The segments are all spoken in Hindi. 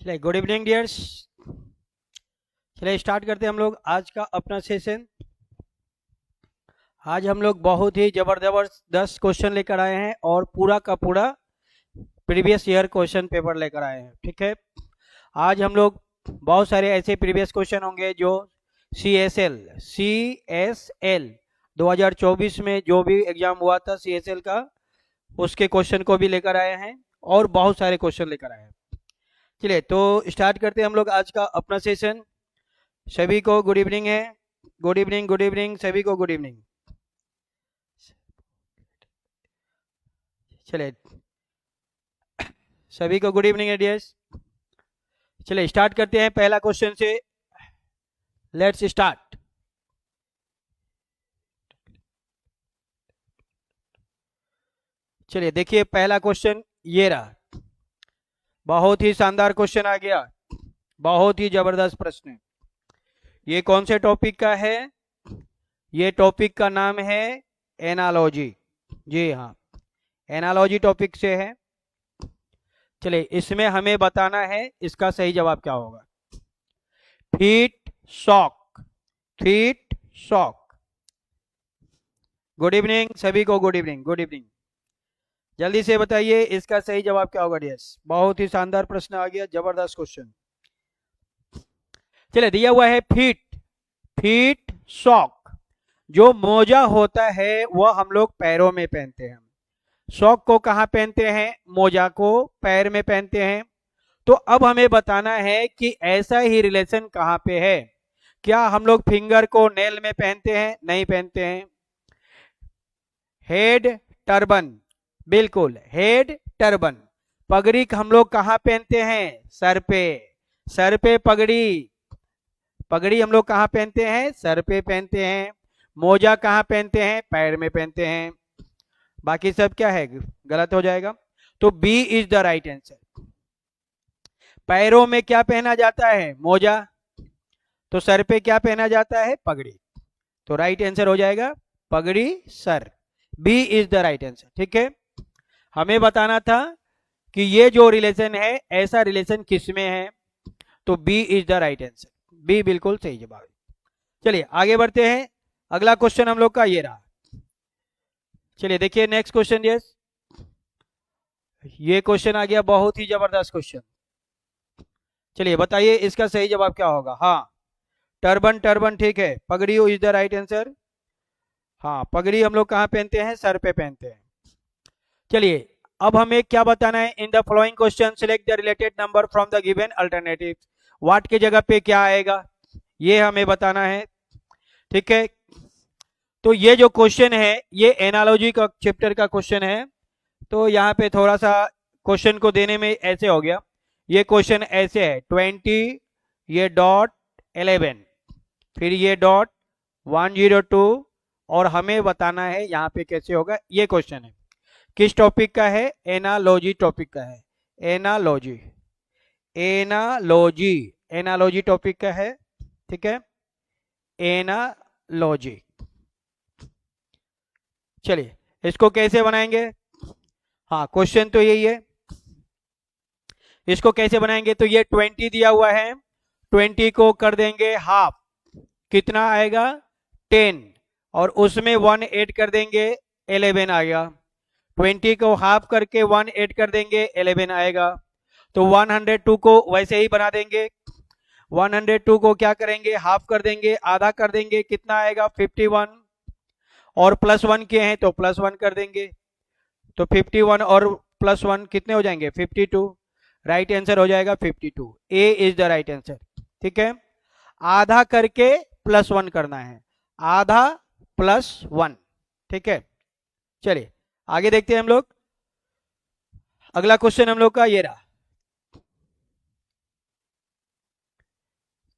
चलिए गुड इवनिंग डियर्स। चलिए स्टार्ट करते हैं हम लोग आज का अपना सेशन। आज हम लोग बहुत ही जबरदस्त क्वेश्चन लेकर आए हैं और पूरा का पूरा प्रीवियस ईयर क्वेश्चन पेपर लेकर आए हैं। ठीक है, आज हम लोग बहुत सारे ऐसे प्रीवियस क्वेश्चन होंगे जो सी एस एल 2024 में जो भी एग्जाम हुआ था CSL का, उसके क्वेश्चन को भी लेकर आए हैं और बहुत सारे क्वेश्चन लेकर आए हैं। चलिए तो स्टार्ट करते हैं हम लोग आज का अपना सेशन। सभी को गुड इवनिंग है। गुड इवनिंग सभी को गुड इवनिंग। चलिए सभी को गुड इवनिंग है डियर्स। चलिए स्टार्ट करते हैं पहला क्वेश्चन से। Let's start. चलिए देखिए पहला क्वेश्चन ये रहा। बहुत ही शानदार क्वेश्चन आ गया, बहुत ही जबरदस्त प्रश्न है। ये कौन से टॉपिक का है? ये टॉपिक का नाम है एनालॉजी। जी हाँ, एनालॉजी टॉपिक से है। चलिए इसमें हमें बताना है इसका सही जवाब क्या होगा। Feet shock, feet shock. Good evening सभी को, गुड इवनिंग। जल्दी से बताइए इसका सही जवाब क्या होगा डियर्स। बहुत ही शानदार प्रश्न आ गया, जबरदस्त क्वेश्चन। चलिए दिया हुआ है फीट, फीट शॉक। जो मोजा होता है वह हम लोग पैरों में पहनते हैं। शॉक को कहाँ पहनते हैं? मोजा को पैर में पहनते हैं। तो अब हमें बताना है कि ऐसा ही रिलेशन कहाँ पे है। क्या हम लोग फिंगर को नेल में पहनते हैं? नहीं पहनते हैं। हेड टर्बन, बिल्कुल हेड टर्बन। पगड़ी हम लोग कहाँ पहनते हैं? सर पे, सर पे पगड़ी। पगड़ी हम लोग कहाँ पहनते हैं? सर पे पहनते हैं। मोजा कहाँ पहनते हैं? पैर में पहनते हैं। बाकी सब क्या है? गलत हो जाएगा। तो B is the right answer. पैरों में क्या पहना जाता है? मोजा। तो सर पे क्या पहना जाता है? पगड़ी। तो राइट आंसर हो जाएगा पगड़ी sir. B is the right answer. ठीक है, हमें बताना था कि ये जो रिलेशन है ऐसा रिलेशन किसमें है। तो B is the right answer, B बिल्कुल सही जवाब है। चलिए आगे बढ़ते हैं। अगला क्वेश्चन हम लोग का ये रहा। चलिए देखिए नेक्स्ट क्वेश्चन। यस, ये क्वेश्चन आ गया, बहुत ही जबरदस्त क्वेश्चन। चलिए बताइए इसका सही जवाब क्या होगा। हाँ, टर्बन, टर्बन ठीक है। पगड़ी इज द राइट आंसर। हाँ, पगड़ी हम लोग कहाँ पहनते हैं? सर पे पहनते हैं। चलिए अब हमें क्या बताना है। In the following question select the related number from the given alternative. What के जगह पे क्या आएगा ये हमें बताना है। ठीक है, तो ये जो क्वेश्चन है ये एनालॉजी का चैप्टर का क्वेश्चन है। तो यहाँ पे थोड़ा सा क्वेश्चन को देने में ऐसे हो गया। ये क्वेश्चन ऐसे है 20, ये डॉट 11, फिर ये डॉट 102 और हमें बताना है यहाँ पे कैसे होगा। ये क्वेश्चन है किस टॉपिक का है? एनालॉजी टॉपिक का है। एनालॉजी, एनालॉजी, एनालॉजी टॉपिक का है। ठीक है, एनालॉजी। चलिए इसको कैसे बनाएंगे। हाँ क्वेश्चन तो यही है। इसको कैसे बनाएंगे? तो ये 20 दिया हुआ है, 20 को कर देंगे हाफ, कितना आएगा? 10, और उसमें 1 ऐड कर देंगे, 11 आएगा। 20 को हाफ करके 1 ऐड कर देंगे, 11 आएगा। तो 102 को वैसे ही बना देंगे। 102 को क्या करेंगे? हाफ कर देंगे, आधा कर देंगे, कितना आएगा? 51, और +1 किए हैं तो +1 कर देंगे। तो 51 और +1 कितने हो जाएंगे? 52। राइट आंसर हो जाएगा 52। ए इज द राइट आंसर। ठीक है, आधा करके +1 करना है, आधा +1। ठीक है, चलिए आगे देखते हैं हम लोग। अगला क्वेश्चन हम लोग का ये रहा।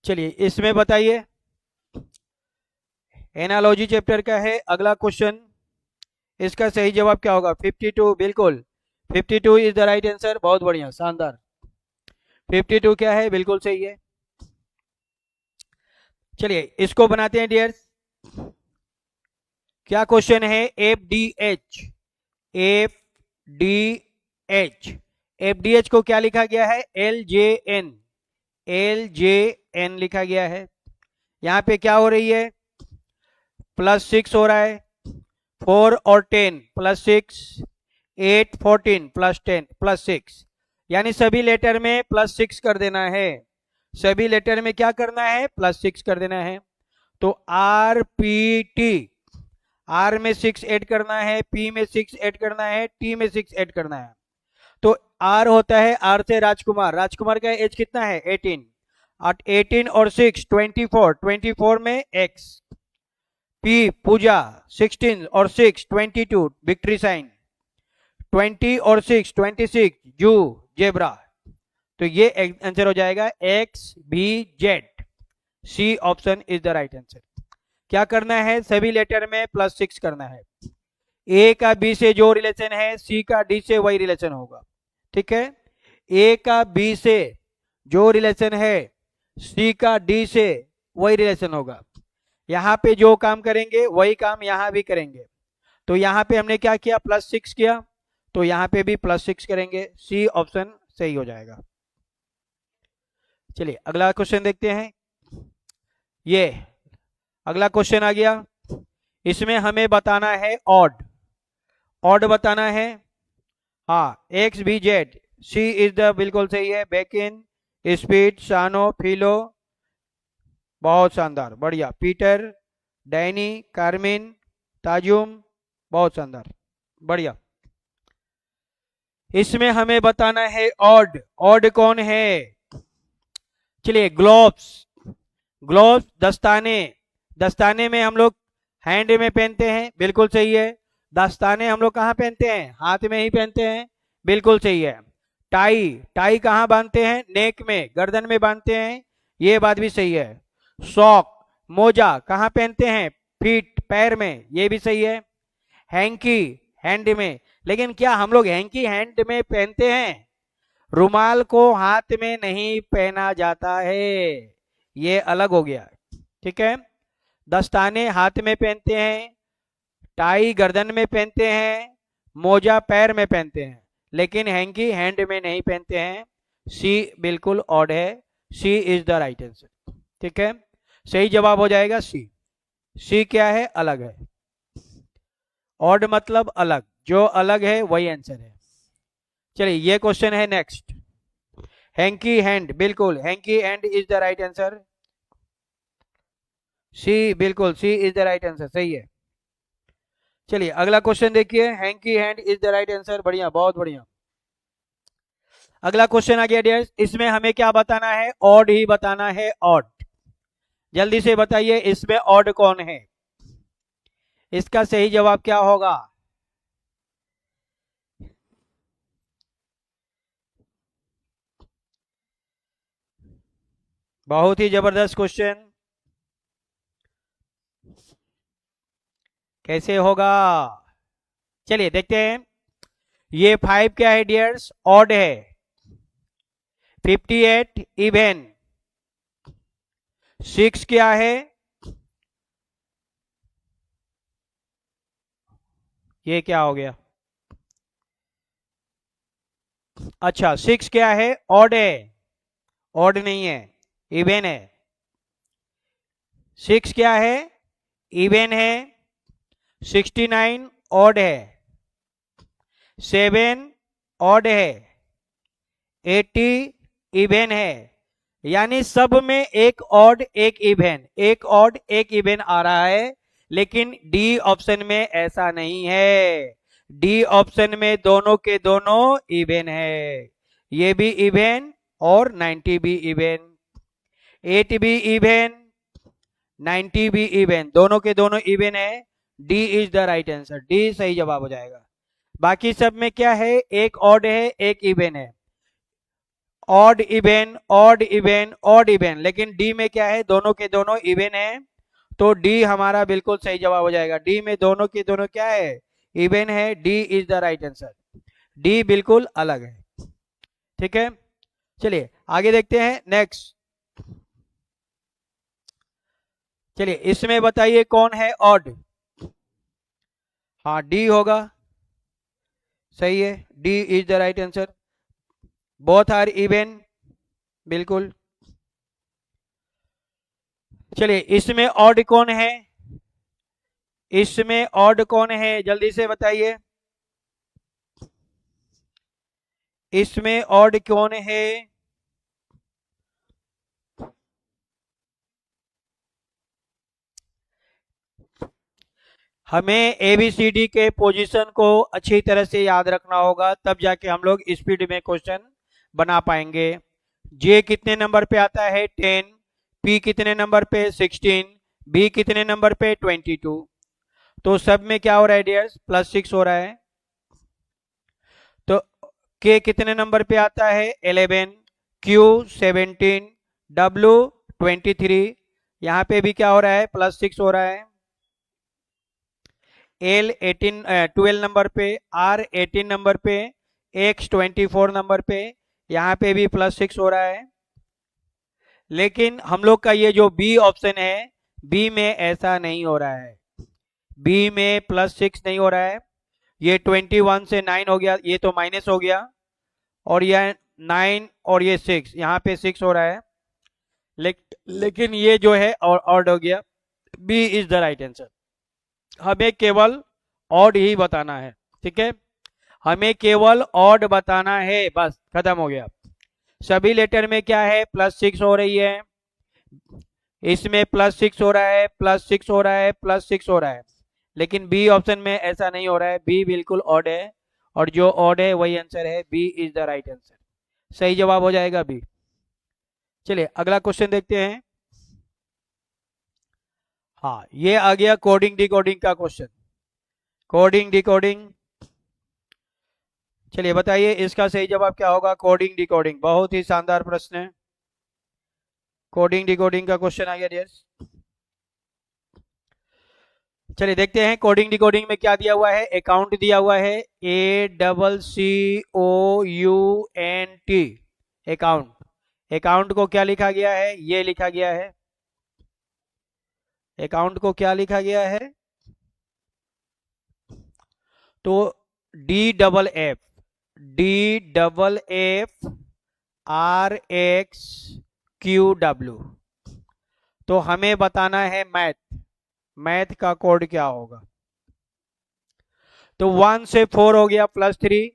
चलिए इसमें बताइए, एनालॉजी चैप्टर का है अगला क्वेश्चन। इसका सही जवाब क्या होगा? 52, बिल्कुल 52 इज द राइट आंसर। बहुत बढ़िया, शानदार। 52 क्या है? बिल्कुल सही है। चलिए इसको बनाते हैं डियर्स। क्या क्वेश्चन है? F D H, F D H FDH को क्या लिखा गया है? LJN, LJN लिखा गया है। यहाँ पे क्या हो रही है? +6 हो रहा है, 4 और 10 +6, 8 14 +10 +6, यानी सभी लेटर में +6 कर देना है। सभी लेटर में क्या करना है? +6 कर देना है। तो RPT, R में 6 ऐड करना है, P में 6 ऐड करना है, T में 6 ऐड करना है। तो R होता है, R से राजकुमार, राजकुमार का एज कितना है? 18, 18 और 6 24, 24 में X, P पूजा, 16 और 6 22 विक्ट्री साइन, 20 और 6 26 जू जेब्रा। तो ये आंसर हो जाएगा XBZ। C option is the right answer. क्या करना है? सभी लेटर में +6 करना है। ए का बी से जो रिलेशन है, सी का डी से वही रिलेशन होगा। ठीक है, ए का बी से जो रिलेशन है, सी का डी से वही रिलेशन होगा। यहां पे जो काम करेंगे वही काम यहां भी करेंगे। तो यहां पे हमने क्या किया? +6 किया, तो यहां पे भी +6 करेंगे। सी ऑप्शन सही हो जाएगा। चलिए अगला क्वेश्चन देखते हैं। ये अगला क्वेश्चन आ गया, इसमें हमें बताना है ऑड, ऑड बताना है। हाँ, XBZ, सी इज द बिल्कुल सही है। बेकिन, स्पीड, सानो, फिलो, बहुत शानदार, बढ़िया। पीटर, डैनी, कार्मिन, ताजुम, बहुत शानदार, बढ़िया। इसमें हमें बताना है ऑड, ऑड कौन है? चलिए ग्लोव्स, ग्लोव्स दस्ताने, दस्ताने में हम लोग हैंड में पहनते हैं, बिल्कुल सही है। दस्ताने हम लोग कहाँ पहनते हैं? हाथ में ही पहनते हैं, बिल्कुल सही है। टाई, टाई कहाँ बांधते हैं? नेक में, गर्दन में बांधते हैं, ये बात भी सही है। सॉक, मोजा कहाँ पहनते हैं? फीट, पैर में, ये भी सही है। हैंकी, हैंड में, लेकिन क्या हम लोग हैंकी हैंड में पहनते हैं? रुमाल को हाथ में नहीं पहना जाता है, ये अलग हो गया। ठीक है, दस्ताने हाथ में पहनते हैं, टाई गर्दन में पहनते हैं, मोजा पैर में पहनते हैं, लेकिन हैंकी हैंड में नहीं पहनते हैं। सी बिल्कुल ऑड है। C is the right answer. ठीक है, सही जवाब हो जाएगा सी। सी क्या है? अलग है। ऑड मतलब अलग, जो अलग है वही आंसर है। चलिए ये क्वेश्चन है नेक्स्ट। हैंकी हैंड, बिल्कुल hanky hand is the right answer. C, बिल्कुल C is the right answer, सही है। चलिए अगला क्वेश्चन देखिए। Hanky hand is the right answer, बढ़िया, बहुत बढ़िया। अगला क्वेश्चन आ गया डियर, इसमें हमें क्या बताना है? ऑड ही बताना है, ऑड। जल्दी से बताइए इसमें ऑड कौन है? इसका सही जवाब क्या होगा? बहुत ही जबरदस्त क्वेश्चन, कैसे होगा? चलिए देखते हैं। ये 5 क्या है डियर्स? ऑड है। 58 इवन। 6 क्या है? ये क्या हो गया? अच्छा 6 क्या है? ऑड है, ऑड नहीं है, इवन है। 6 क्या है? इवन है। 69 ऑड है। 7 ऑड है। 80 इवन है। यानी सब में एक ऑड एक इवन, एक ऑड एक इवन आ रहा है, लेकिन डी ऑप्शन में ऐसा नहीं है। डी ऑप्शन में दोनों के दोनों इवन है, ये भी इवन और 90 भी इवन, 8 भी इवन, 90 भी इवन, दोनों के दोनों इवन है। D is the right answer, D सही जवाब हो जाएगा। बाकी सब में क्या है? एक ऑड है एक इवन है, odd even odd even odd even, लेकिन डी में क्या है? दोनों के दोनों इवन है, तो डी हमारा बिल्कुल सही जवाब हो जाएगा। डी में दोनों के दोनों क्या है? इवन है। D is the right answer, D बिल्कुल अलग है। ठीक है, चलिए आगे देखते हैं नेक्स्ट। चलिए इसमें बताइए कौन है ऑड? हाँ डी होगा, सही है, D is the right answer. Both are even, बिल्कुल। चलिए, इसमें ऑड कौन है? इसमें ऑड कौन है, जल्दी से बताइए। इसमें ऑड कौन है? हमें ABCD के पोजीशन को अच्छी तरह से याद रखना होगा, तब जाके हम लोग स्पीड में क्वेश्चन बना पाएंगे। J कितने नंबर पे आता है? 10। P कितने नंबर पे? 16। B कितने नंबर पे? 22। तो सब में क्या हो रहा है डियर्स? +6 हो रहा है। तो K कितने नंबर पे आता है? 11। Q 17। W 23। यहां पे भी क्या हो रहा है? +6 हो रहा है। L 12 नंबर पे, R 18 नंबर पे, X 24 नंबर पे, यहाँ पे भी +6 हो रहा है। लेकिन हम लोग का ये जो B ऑप्शन है, B में ऐसा नहीं हो रहा है। B में +6 नहीं हो रहा है। ये 21 से 9 हो गया, ये तो माइनस हो गया, और यह 9 और ये 6, यहाँ पे 6 हो रहा है। लेकिन ये जो है ऑड हो गया। B is the right answer. हमें केवल ऑड ही बताना है, ठीक है? हमें केवल ऑड बताना है, बस खत्म हो गया। सभी लेटर में क्या है? +6 हो रही है, इसमें +6 हो रहा है, +6 हो रहा है, +6 हो रहा है। लेकिन बी ऑप्शन में ऐसा नहीं हो रहा है, बी बिल्कुल ऑड है, और जो ऑड है वही आंसर है। B is the right answer, सही जवाब हो जाएगा बी। चलिए अगला क्वेश्चन देखते हैं। हाँ, ये आ गया कोडिंग डिकोडिंग का क्वेश्चन। कोडिंग डिकोडिंग, चलिए बताइए इसका सही जवाब क्या होगा? कोडिंग डिकोडिंग, बहुत ही शानदार प्रश्न है। कोडिंग डिकोडिंग का क्वेश्चन आ गया डियर्स। चलिए देखते हैं कोडिंग डिकोडिंग में क्या दिया हुआ है। अकाउंट दिया हुआ है, ACCOUNT, अकाउंट। अकाउंट को क्या लिखा गया है? ये लिखा गया है। अकाउंट को क्या लिखा गया है? तो DFF RXQW। तो हमें बताना है मैथ, मैथ का कोड क्या होगा? तो 1 से 4 हो गया +3,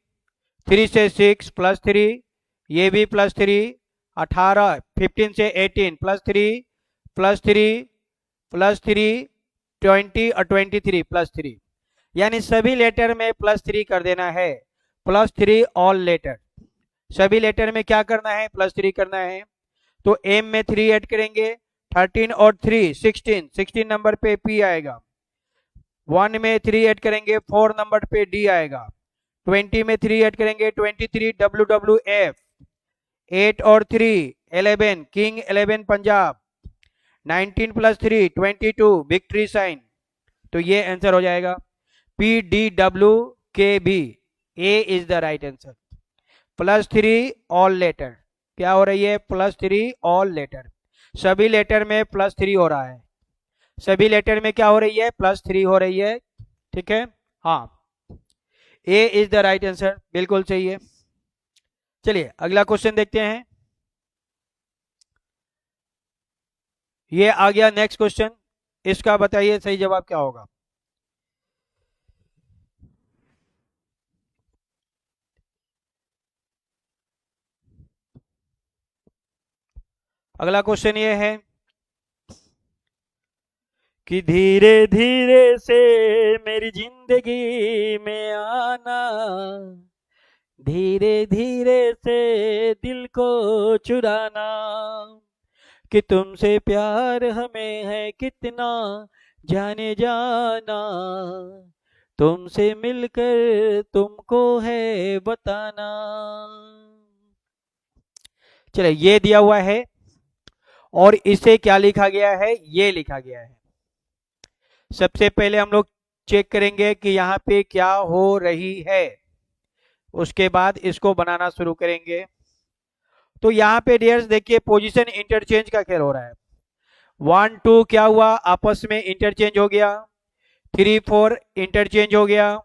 3 से 6 +3, ये भी +3, 18, 15 से 18 +3, +3, +3, 20 और 23 +3, यानी सभी लेटर में +3 कर देना है। +3 ऑल लेटर, सभी लेटर में क्या करना है? +3 करना है। तो एम में 3 ऐड करेंगे, 13 और 3 16, 16 नंबर पे P आएगा। 1 में 3 ऐड करेंगे, 4 नंबर पे D आएगा। 20 में 3 ऐड करेंगे, 23 WWF। 8 और 3 11, किंग 11 पंजाब। 19 + 3 22, victory sign. तो ये आंसर हो जाएगा PDWKB। A is the right answer. +3 all letter, क्या हो रही है? +3 ऑल लेटर, सभी लेटर में +3 हो रहा है। सभी लेटर में क्या हो रही है? +3 हो रही है, ठीक है? हाँ, ए इज द राइट आंसर, बिल्कुल सही है। चलिए अगला क्वेश्चन देखते हैं। ये आ गया नेक्स्ट क्वेश्चन, इसका बताइए सही जवाब क्या होगा? अगला क्वेश्चन ये है कि धीरे धीरे से मेरी जिंदगी में आना, धीरे धीरे से दिल को चुराना, कि तुमसे प्यार हमें है कितना जाने जाना, तुमसे मिलकर तुमको है बताना। चलिए ये दिया हुआ है, और इसे क्या लिखा गया है? ये लिखा गया है। सबसे पहले हम लोग चेक करेंगे कि यहाँ पे क्या हो रही है, उसके बाद इसको बनाना शुरू करेंगे। तो यहाँ पे डियर्स देखिए पोजीशन इंटरचेंज का खेल हो रहा है। 1 2 क्या हुआ? आपस में इंटरचेंज हो गया। 3 4 इंटरचेंज हो गया।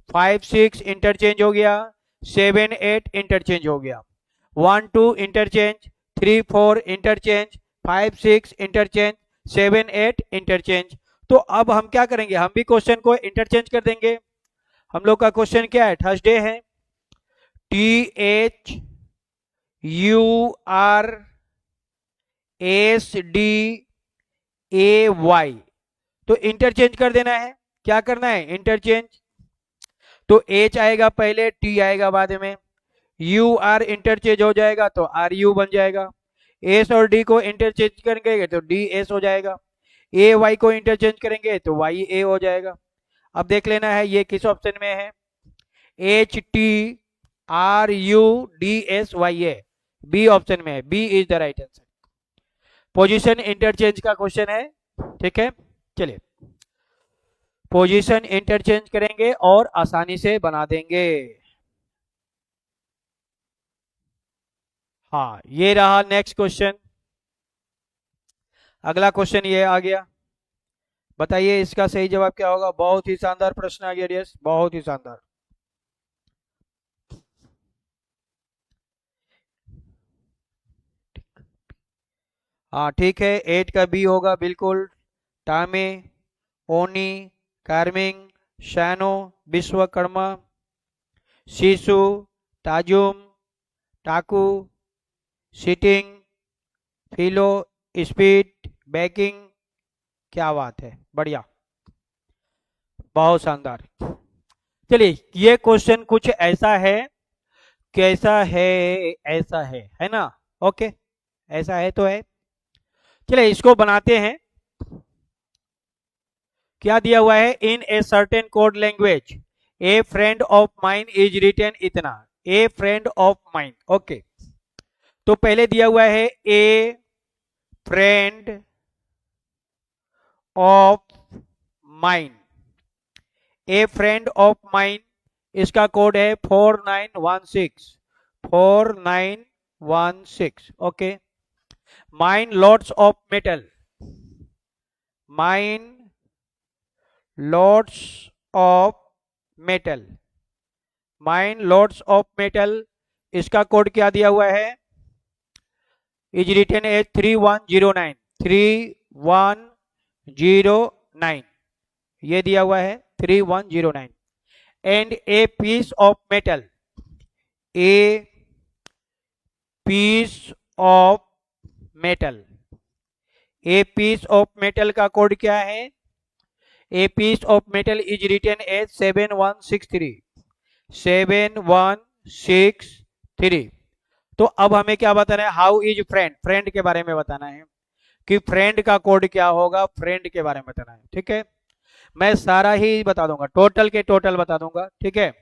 5 6 इंटरचेंज हो गया। 7 8 इंटरचेंज हो गया। 1 2 इंटरचेंज, 3 4 इंटरचेंज, 5 6 इंटरचेंज, 7 8 इंटरचेंज। तो अब हम क्या करेंगे, हम भी क्वेश्चन को इंटरचेंज कर देंगे। हम लोग का क्वेश्चन क्या है, थर्सडे है, THURSDAY, तो इंटरचेंज कर देना है। क्या करना है, इंटरचेंज। तो H आएगा पहले, T आएगा बाद में, UR इंटरचेंज हो जाएगा तो RU बन जाएगा। S और D को इंटरचेंज करेंगे तो DS हो जाएगा। AY को इंटरचेंज करेंगे तो YA हो जाएगा। अब देख लेना है ये किस ऑप्शन में है, HTRUDSYA, बी ऑप्शन में है, B is the right answer. Position interchange का क्वेश्चन है, ठीक है। चलिए पोजीशन इंटरचेंज करेंगे और आसानी से बना देंगे। हाँ ये रहा नेक्स्ट क्वेश्चन। अगला क्वेश्चन ये आ गया, बताइए इसका सही जवाब क्या होगा। बहुत ही शानदार प्रश्न आ गया डियर्स, बहुत ही शानदार। हाँ ठीक है, 8 का बी होगा बिल्कुल। टामे, ओनी, कार्मिंग, शैनो, विश्वकर्मा, शिशु, ताजुम, टाकू, सिटिंग, फिलो, स्पीड, बैकिंग। क्या बात है, बढ़िया, बहुत शानदार। चलिए ये क्वेश्चन कुछ ऐसा है, कैसा है, ऐसा है ना, ओके, ऐसा है तो है। चलिए इसको बनाते हैं। क्या दिया हुआ है, in a certain code language a friend of mine is written इतना, a friend of mine, okay. तो पहले दिया हुआ है a friend of mine, a friend of mine, इसका कोड है 4916, 4916, okay. Mine lots of metal, mine lots of metal, mine lots of metal, इसका कोड क्या दिया हुआ है, इज रिटन एज 3109, 3109, ये दिया हुआ है 3109। And a piece of metal, a piece of metal, a piece of metal का कोड क्या है, a piece of metal is written as 7163, 7163। तो अब हमें क्या बताना है, हाउ इज फ्रेंड, फ्रेंड के बारे में बताना है कि फ्रेंड का कोड क्या होगा, फ्रेंड के बारे में बताना है, ठीक है। मैं सारा ही बता दूंगा, टोटल के टोटल बता दूंगा, ठीक है,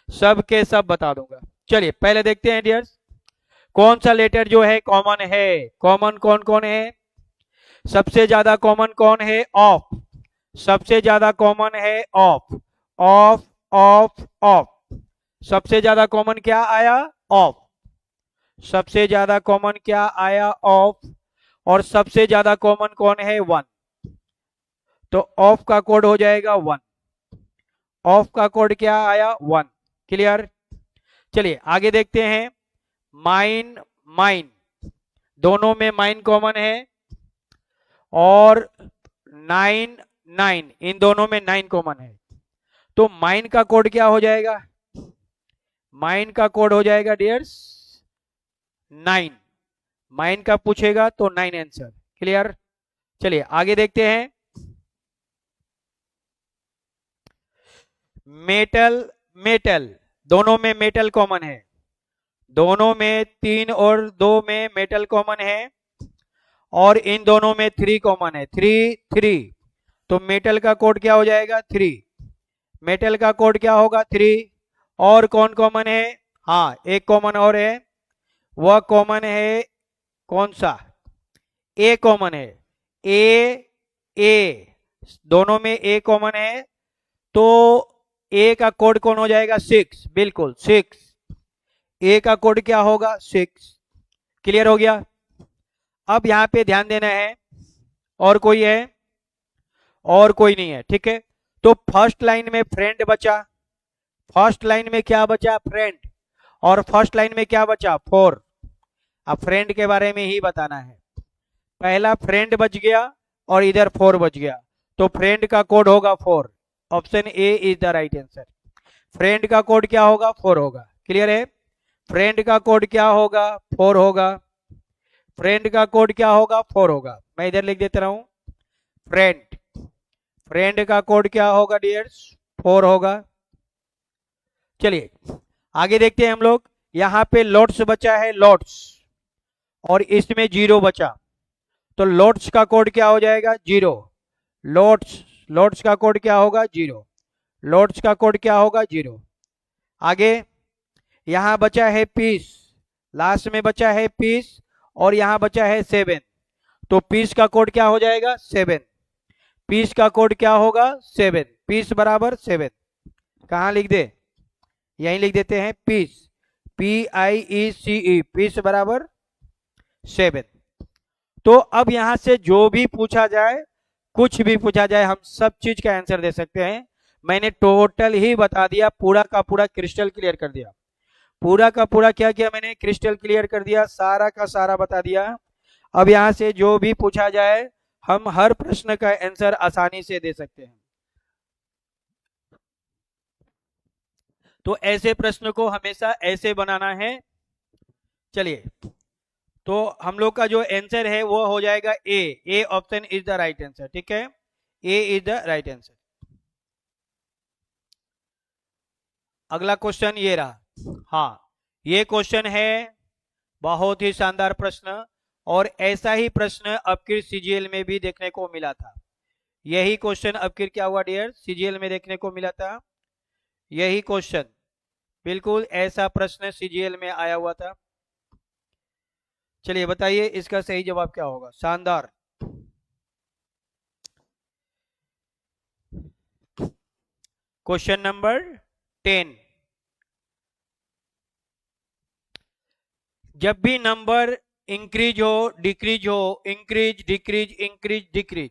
सब के सब बता दूंगा। चलिए पहले देखते हैं डियर्स, कौन सा लेटर जो है कॉमन है, कॉमन कौन कौन है, सबसे ज्यादा कॉमन कौन है, ऑफ, सबसे ज्यादा कॉमन है ऑफ, ऑफ ऑफ ऑफ, सबसे ज्यादा कॉमन क्या आया, ऑफ, सबसे ज्यादा कॉमन क्या आया, ऑफ, और सबसे ज्यादा कॉमन कौन है, 1, तो ऑफ का कोड हो जाएगा 1, ऑफ का कोड क्या आया, 1, क्लियर। चलिए आगे देखते हैं, माइन, माइन, दोनों में माइन कॉमन है, और 9 9, इन दोनों में 9 कॉमन है, तो माइन का कोड क्या हो जाएगा, माइन का कोड हो जाएगा डियर्स 9, माइन का पूछेगा तो 9 आंसर, क्लियर। चलिए आगे देखते हैं, मेटल, मेटल, दोनों में मेटल कॉमन है, दोनों में 3 और 2 में मेटल कॉमन है, और इन दोनों में 3 कॉमन है, 3 3, तो मेटल का कोड क्या हो जाएगा, 3, मेटल का कोड क्या होगा, 3। और कौन कॉमन है, हाँ एक कॉमन और है, वह कॉमन है कौन सा, ए कॉमन है, ए, दोनों में ए कॉमन है, तो ए का कोड कौन हो जाएगा, 6, बिल्कुल 6, ए का कोड क्या होगा, 6, क्लियर हो गया। अब यहां पे ध्यान देना है, और कोई है, और कोई नहीं है, ठीक है। तो फर्स्ट लाइन में फ्रेंड बचा, फर्स्ट लाइन में क्या बचा, फ्रेंड, और फर्स्ट लाइन में क्या बचा, 4, अब फ्रेंड के बारे में ही बताना है। पहला फ्रेंड बच गया और इधर 4 बच गया, तो फ्रेंड का कोड होगा 4। Option A is the right answer. Friend का कोड क्या होगा? 4 होगा। क्लियर है? फ्रेंड का कोड क्या होगा? 4 होगा। फ्रेंड का कोड क्या होगा? 4 होगा। मैं इधर लिख देता हूं, फ्रेंड। फ्रेंड का कोड क्या होगा डियर्स? 4 होगा। चलिए आगे देखते हैं हम लोग। यहां पे लॉट्स बचा है, लॉट्स, और इसमें 0 बचा, तो लॉट्स का कोड क्या हो जाएगा? 0। लॉट्स, लॉट्स का कोड क्या होगा? 0। लॉट्स का कोड क्या होगा? 0। आगे यहां बचा है पीस, लास्ट में बचा है पीस, और यहां बचा है 7, तो पीस का कोड क्या हो जाएगा? 7। पीस का कोड क्या होगा? 7। पीस बराबर 7। कहां लिख दे? यहीं लिख देते हैं, पीस, PIECE, पीस बराबर 7। तो अब यहां से जो भी पूछा जाए, कुछ भी पूछा जाए, हम सब चीज का आंसर दे सकते हैं। मैंने टोटल ही बता दिया, पूरा का पूरा क्रिस्टल क्लियर कर दिया। पूरा का पूरा क्या किया मैंने? क्रिस्टल क्लियर कर दिया, सारा का सारा बता दिया। अब यहां से जो भी पूछा जाए, हम हर प्रश्न का आंसर आसानी से दे सकते हैं। तो ऐसे प्रश्न को हमेशा ऐसे बनाना है। चलिए, तो हम लोग का जो आंसर है वो हो जाएगा A option is the right answer. ठीक है, ए इज द राइट आंसर। अगला क्वेश्चन ये रहा। हाँ, ये क्वेश्चन है बहुत ही शानदार प्रश्न, और ऐसा ही प्रश्न अबकी सीजीएल में भी देखने को मिला था। यही क्वेश्चन अबकी क्या हुआ डियर? सीजीएल में देखने को मिला था। यही क्वेश्चन, बिल्कुल ऐसा प्रश्न सीजीएल में आया हुआ था। चलिए बताइए इसका सही जवाब क्या होगा? शानदार। Question number 10। जब भी नंबर इंक्रीज हो, डिक्रीज हो, इंक्रीज डिक्रीज इंक्रीज डिक्रीज,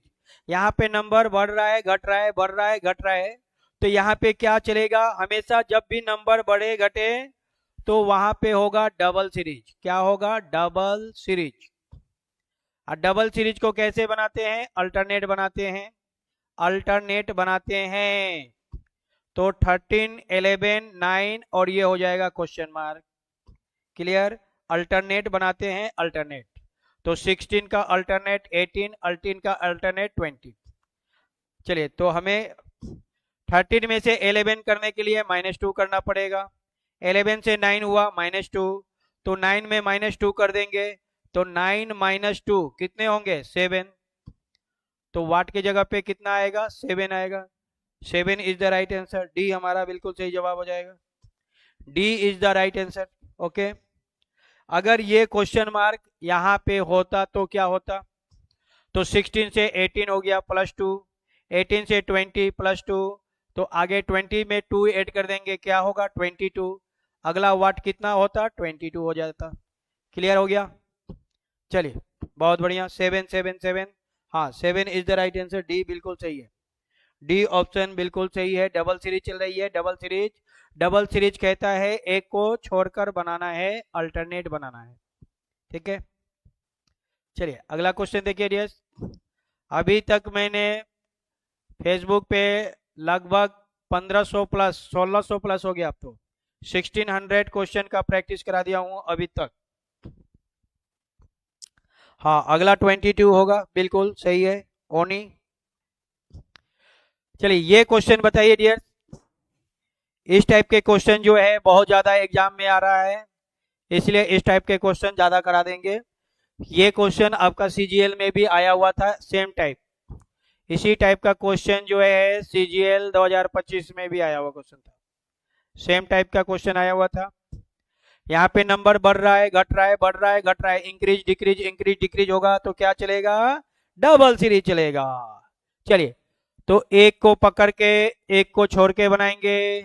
यहाँ पे नंबर बढ़ रहा है, घट रहा है, बढ़ रहा है, घट रहा है, तो यहाँ पे क्या चलेगा? हमेशा जब भी नंबर बढ़े घटे, तो वहां पे होगा डबल सीरीज। क्या होगा? Double series. और डबल सीरीज को कैसे बनाते हैं? अल्टरनेट बनाते हैं, अल्टरनेट बनाते हैं। तो 13, 11, 9, और ये हो जाएगा क्वेश्चन मार्क। क्लियर? अल्टरनेट बनाते हैं, अल्टरनेट। तो 16 का अल्टरनेट 18, 18 का अल्टरनेट 20। चलिए, तो हमें 13 में से 11 करने के लिए -2 करना पड़ेगा। 11 से 9 हुआ -2, तो 9 में -2 कर देंगे, तो 9 - 2 कितने होंगे? 7। तो वाट की जगह पे कितना आएगा? 7 आएगा। 7 is the right answer. D हमारा बिल्कुल सही जवाब हो जाएगा। D is the right answer. Okay, अगर ये क्वेश्चन मार्क यहाँ पे होता तो क्या होता? तो 16 से 18 हो गया +2, 18 से 20 +2, तो आगे 20 में 2 ऐड कर देंगे, क्या होगा? 22। अगला वाट कितना होता? 22 हो जाता। क्लियर हो गया? चलिए बहुत बढ़िया। 7 7 7, हाँ 7 is the right answer. D बिल्कुल सही है। डी ऑप्शन बिल्कुल सही है। डबल सीरीज चल रही है, डबल सीरीज। डबल सीरीज कहता है एक को छोड़कर बनाना है, अल्टरनेट बनाना है। ठीक है, चलिए अगला क्वेश्चन देखिए डियर्स। अभी तक मैंने फेसबुक पे लगभग 1500 प्लस, 1600 प्लस हो गया, अब तो 1600 क्वेश्चन का प्रैक्टिस करा दिया हूं अभी तक। हाँ, अगला 22 होगा, बिल्कुल सही है, ओनी। चलिए ये क्वेश्चन बताइए डियर। इस टाइप के क्वेश्चन जो है बहुत ज्यादा एग्जाम में आ रहा है, इसलिए इस टाइप के क्वेश्चन ज्यादा करा देंगे। ये क्वेश्चन आपका सीजीएल में भी आया हुआ था, सेम टाइप, इसी टाइप का क्वेश्चन जो है सीजीएल 2025 में भी आया हुआ क्वेश्चन था। सेम टाइप का क्वेश्चन आया हुआ था। यहाँ पे नंबर बढ़ रहा है, घट रहा है, बढ़ रहा है, घट रहा है, इंक्रीज डिक्रीज इंक्रीज डिक्रीज होगा, तो क्या चलेगा? डबल सीरीज चलेगा। चलिए, तो एक को पकड़ के एक को छोड़ के बनाएंगे।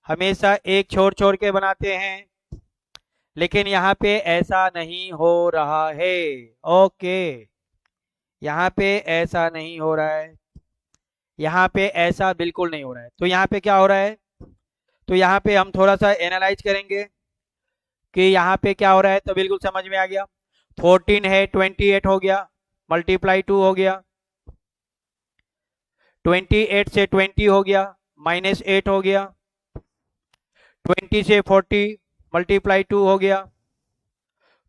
हमेशा एक छोड़ छोड़ के बनाते हैं, लेकिन यहाँ पे ऐसा नहीं हो रहा है। ओके, यहाँ पे ऐसा नहीं हो रहा है, यहाँ पे ऐसा बिल्कुल नहीं हो रहा है। तो यहाँ पे क्या हो रहा है? तो यहाँ पे हम थोड़ा सा एनालाइज करेंगे। कि यहाँ पे क्या हो रहा है, तो बिल्कुल समझ में आ गया। 14 है, 28 हो गया, मल्टीप्लाई 2 हो गया, 28 से 20 हो गया, -8 हो गया, 20 से 40 मल्टीप्लाई 2 हो गया,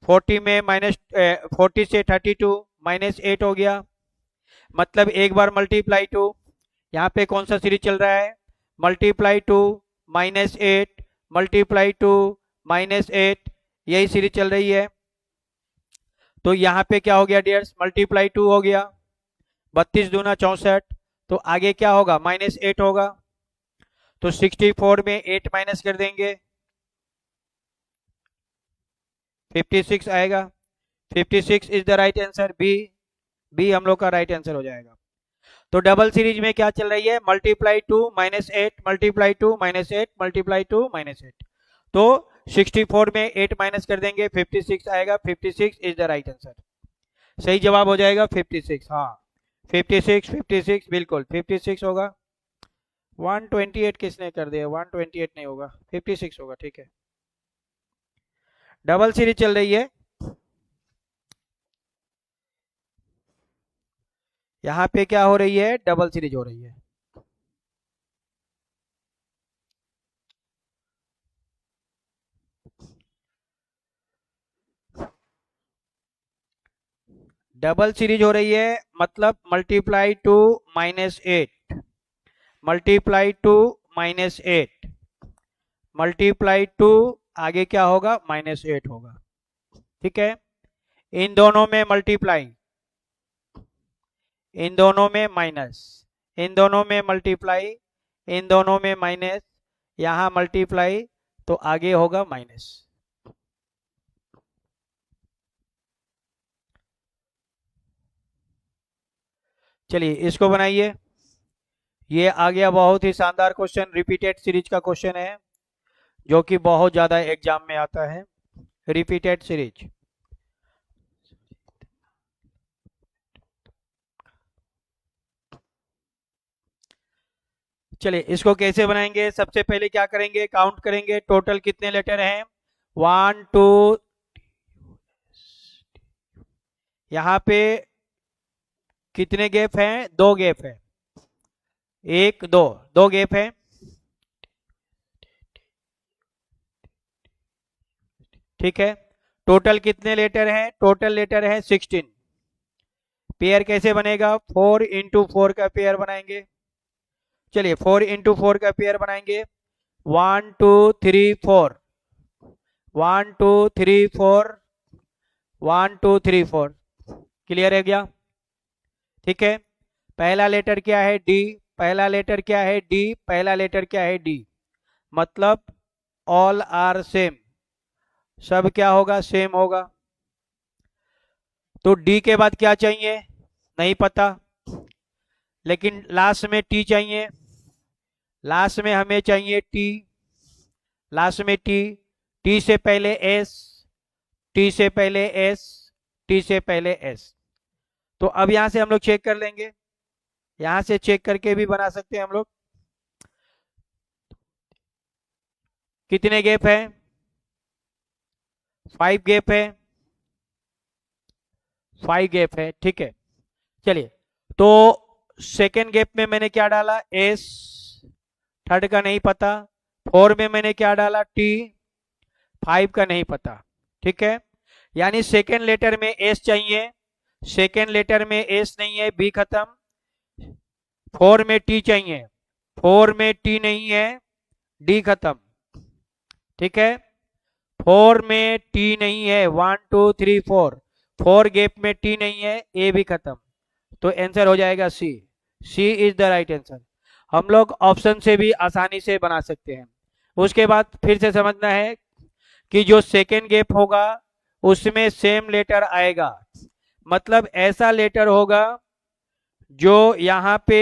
40 में -40 से 32 -8 हो गया। मतलब एक बार मल्टीप्लाई 2, यहाँ पे कौन सा सीरीज चल रहा है, मल्टीप्लाई 2 -8 मल्टीप्लाई 2 -8, यही सीरीज चल रही है। तो यहाँ पे क्या हो गया डियर्स, मल्टीप्लाई 2 हो गया, 32 दूना 64, तो आगे क्या होगा, -8 होगा। तो 64 में 8 माइनस कर देंगे, 56 आएगा। 56 is the right answer, B हम लोग का राइट आंसर हो जाएगा। तो डबल सीरीज में क्या चल रही है, मल्टीप्लाई 2 -8 मल्टीप्लाई 2 -8 मल्टीप्लाई 2 -8। तो 64 में 8 माइनस कर देंगे, 56 आएगा। 56 इज द राइट आंसर, सही जवाब हो जाएगा 56। हाँ 56 बिल्कुल 56 होगा। 128 किसने कर दिया, 128 नहीं होगा, 56 होगा, ठीक है। डबल सीरीज चल रही है, यहाँ पे क्या हो रही है, डबल सीरीज हो रही है। डबल सीरीज हो रही है मतलब मल्टीप्लाई 2 -8 मल्टीप्लाई 2 -8 मल्टीप्लाई 2 आगे क्या होगा, -8 होगा, ठीक है। इन दोनों में मल्टीप्लाई, इन दोनों में माइनस, इन दोनों में मल्टीप्लाई, इन दोनों में माइनस, यहां मल्टीप्लाई, तो आगे होगा माइनस। चलिए इसको बनाइए। ये आ गया बहुत ही शानदार क्वेश्चन, रिपीटेड सीरीज का क्वेश्चन है, जो कि बहुत ज्यादा एग्जाम में आता है, रिपीटेड सीरीज। चलिए इसको कैसे बनाएंगे, सबसे पहले क्या करेंगे, काउंट करेंगे टोटल कितने लेटर हैं, 1 2, यहाँ पे कितने गैप हैं, 2 गैप है, 1 2, 2 गैप है, ठीक है। टोटल कितने लेटर हैं, टोटल लेटर है 16। पेयर कैसे बनेगा, 4 इंटू 4 का पेयर बनाएंगे। चलिए 4 इंटू 4 का पेयर बनाएंगे, 1 2 3 4, 1 2 3 4, 1 2 3 4, क्लियर है क्या, ठीक है। पहला लेटर क्या है, डी, पहला लेटर क्या है, डी, पहला लेटर क्या है, डी, मतलब ऑल आर सेम, सब क्या होगा, सेम होगा। तो डी के बाद क्या चाहिए, नहीं पता, लेकिन लास्ट में टी चाहिए, लास्ट में हमें चाहिए टी, लास्ट में टी, टी से पहले एस, टी से पहले एस, टी से पहले एस। तो अब यहां से हम लोग चेक कर लेंगे, यहां से चेक करके भी बना सकते हैं हम लोग। कितने गैप है, 5 गैप है, 5 गैप है, ठीक है। चलिए तो सेकेंड गैप में मैंने क्या डाला, एस, थर्ड का नहीं पता, 4 में मैंने क्या डाला, टी, 5 का नहीं पता, ठीक है। यानी सेकेंड लेटर में एस चाहिए, सेकेंड लेटर में एस नहीं है, बी खत्म। 4 में टी चाहिए, 4 में टी नहीं है, डी खत्म, ठीक है। 4 में टी नहीं है, 1 2 3 4, 4 गैप में टी नहीं है, ए भी खत्म, तो आंसर हो जाएगा सी, सी इज द राइट आंसर। हम लोग ऑप्शन से भी आसानी से बना सकते हैं। उसके बाद फिर से समझना है कि जो सेकेंड गैप होगा उसमें सेम लेटर आएगा, मतलब ऐसा लेटर होगा जो यहाँ पे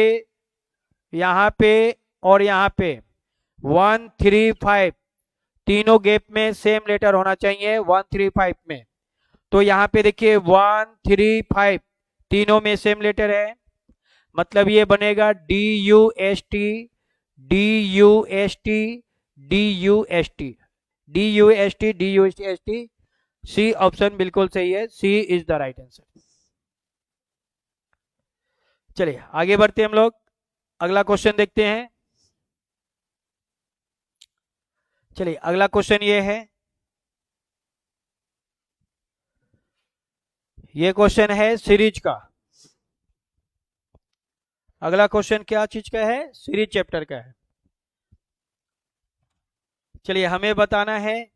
और यहाँ पे 1 3 5 तीनों गैप में सेम लेटर होना चाहिए, 1 3 5 में। तो यहाँ पे देखिए 1 3 5 तीनों में सेम लेटर है, मतलब ये बनेगा D U S T, D U S T, D U S T, DUST, DUST, C option बिल्कुल सही है, C is the right answer. चलिए आगे बढ़ते हैं हम लोग, अगला क्वेश्चन देखते हैं। चलिए अगला क्वेश्चन ये है, ये क्वेश्चन है सीरीज का। अगला क्वेश्चन क्या चीज का है? सीरीज चैप्टर का है। चलिए हमें बताना है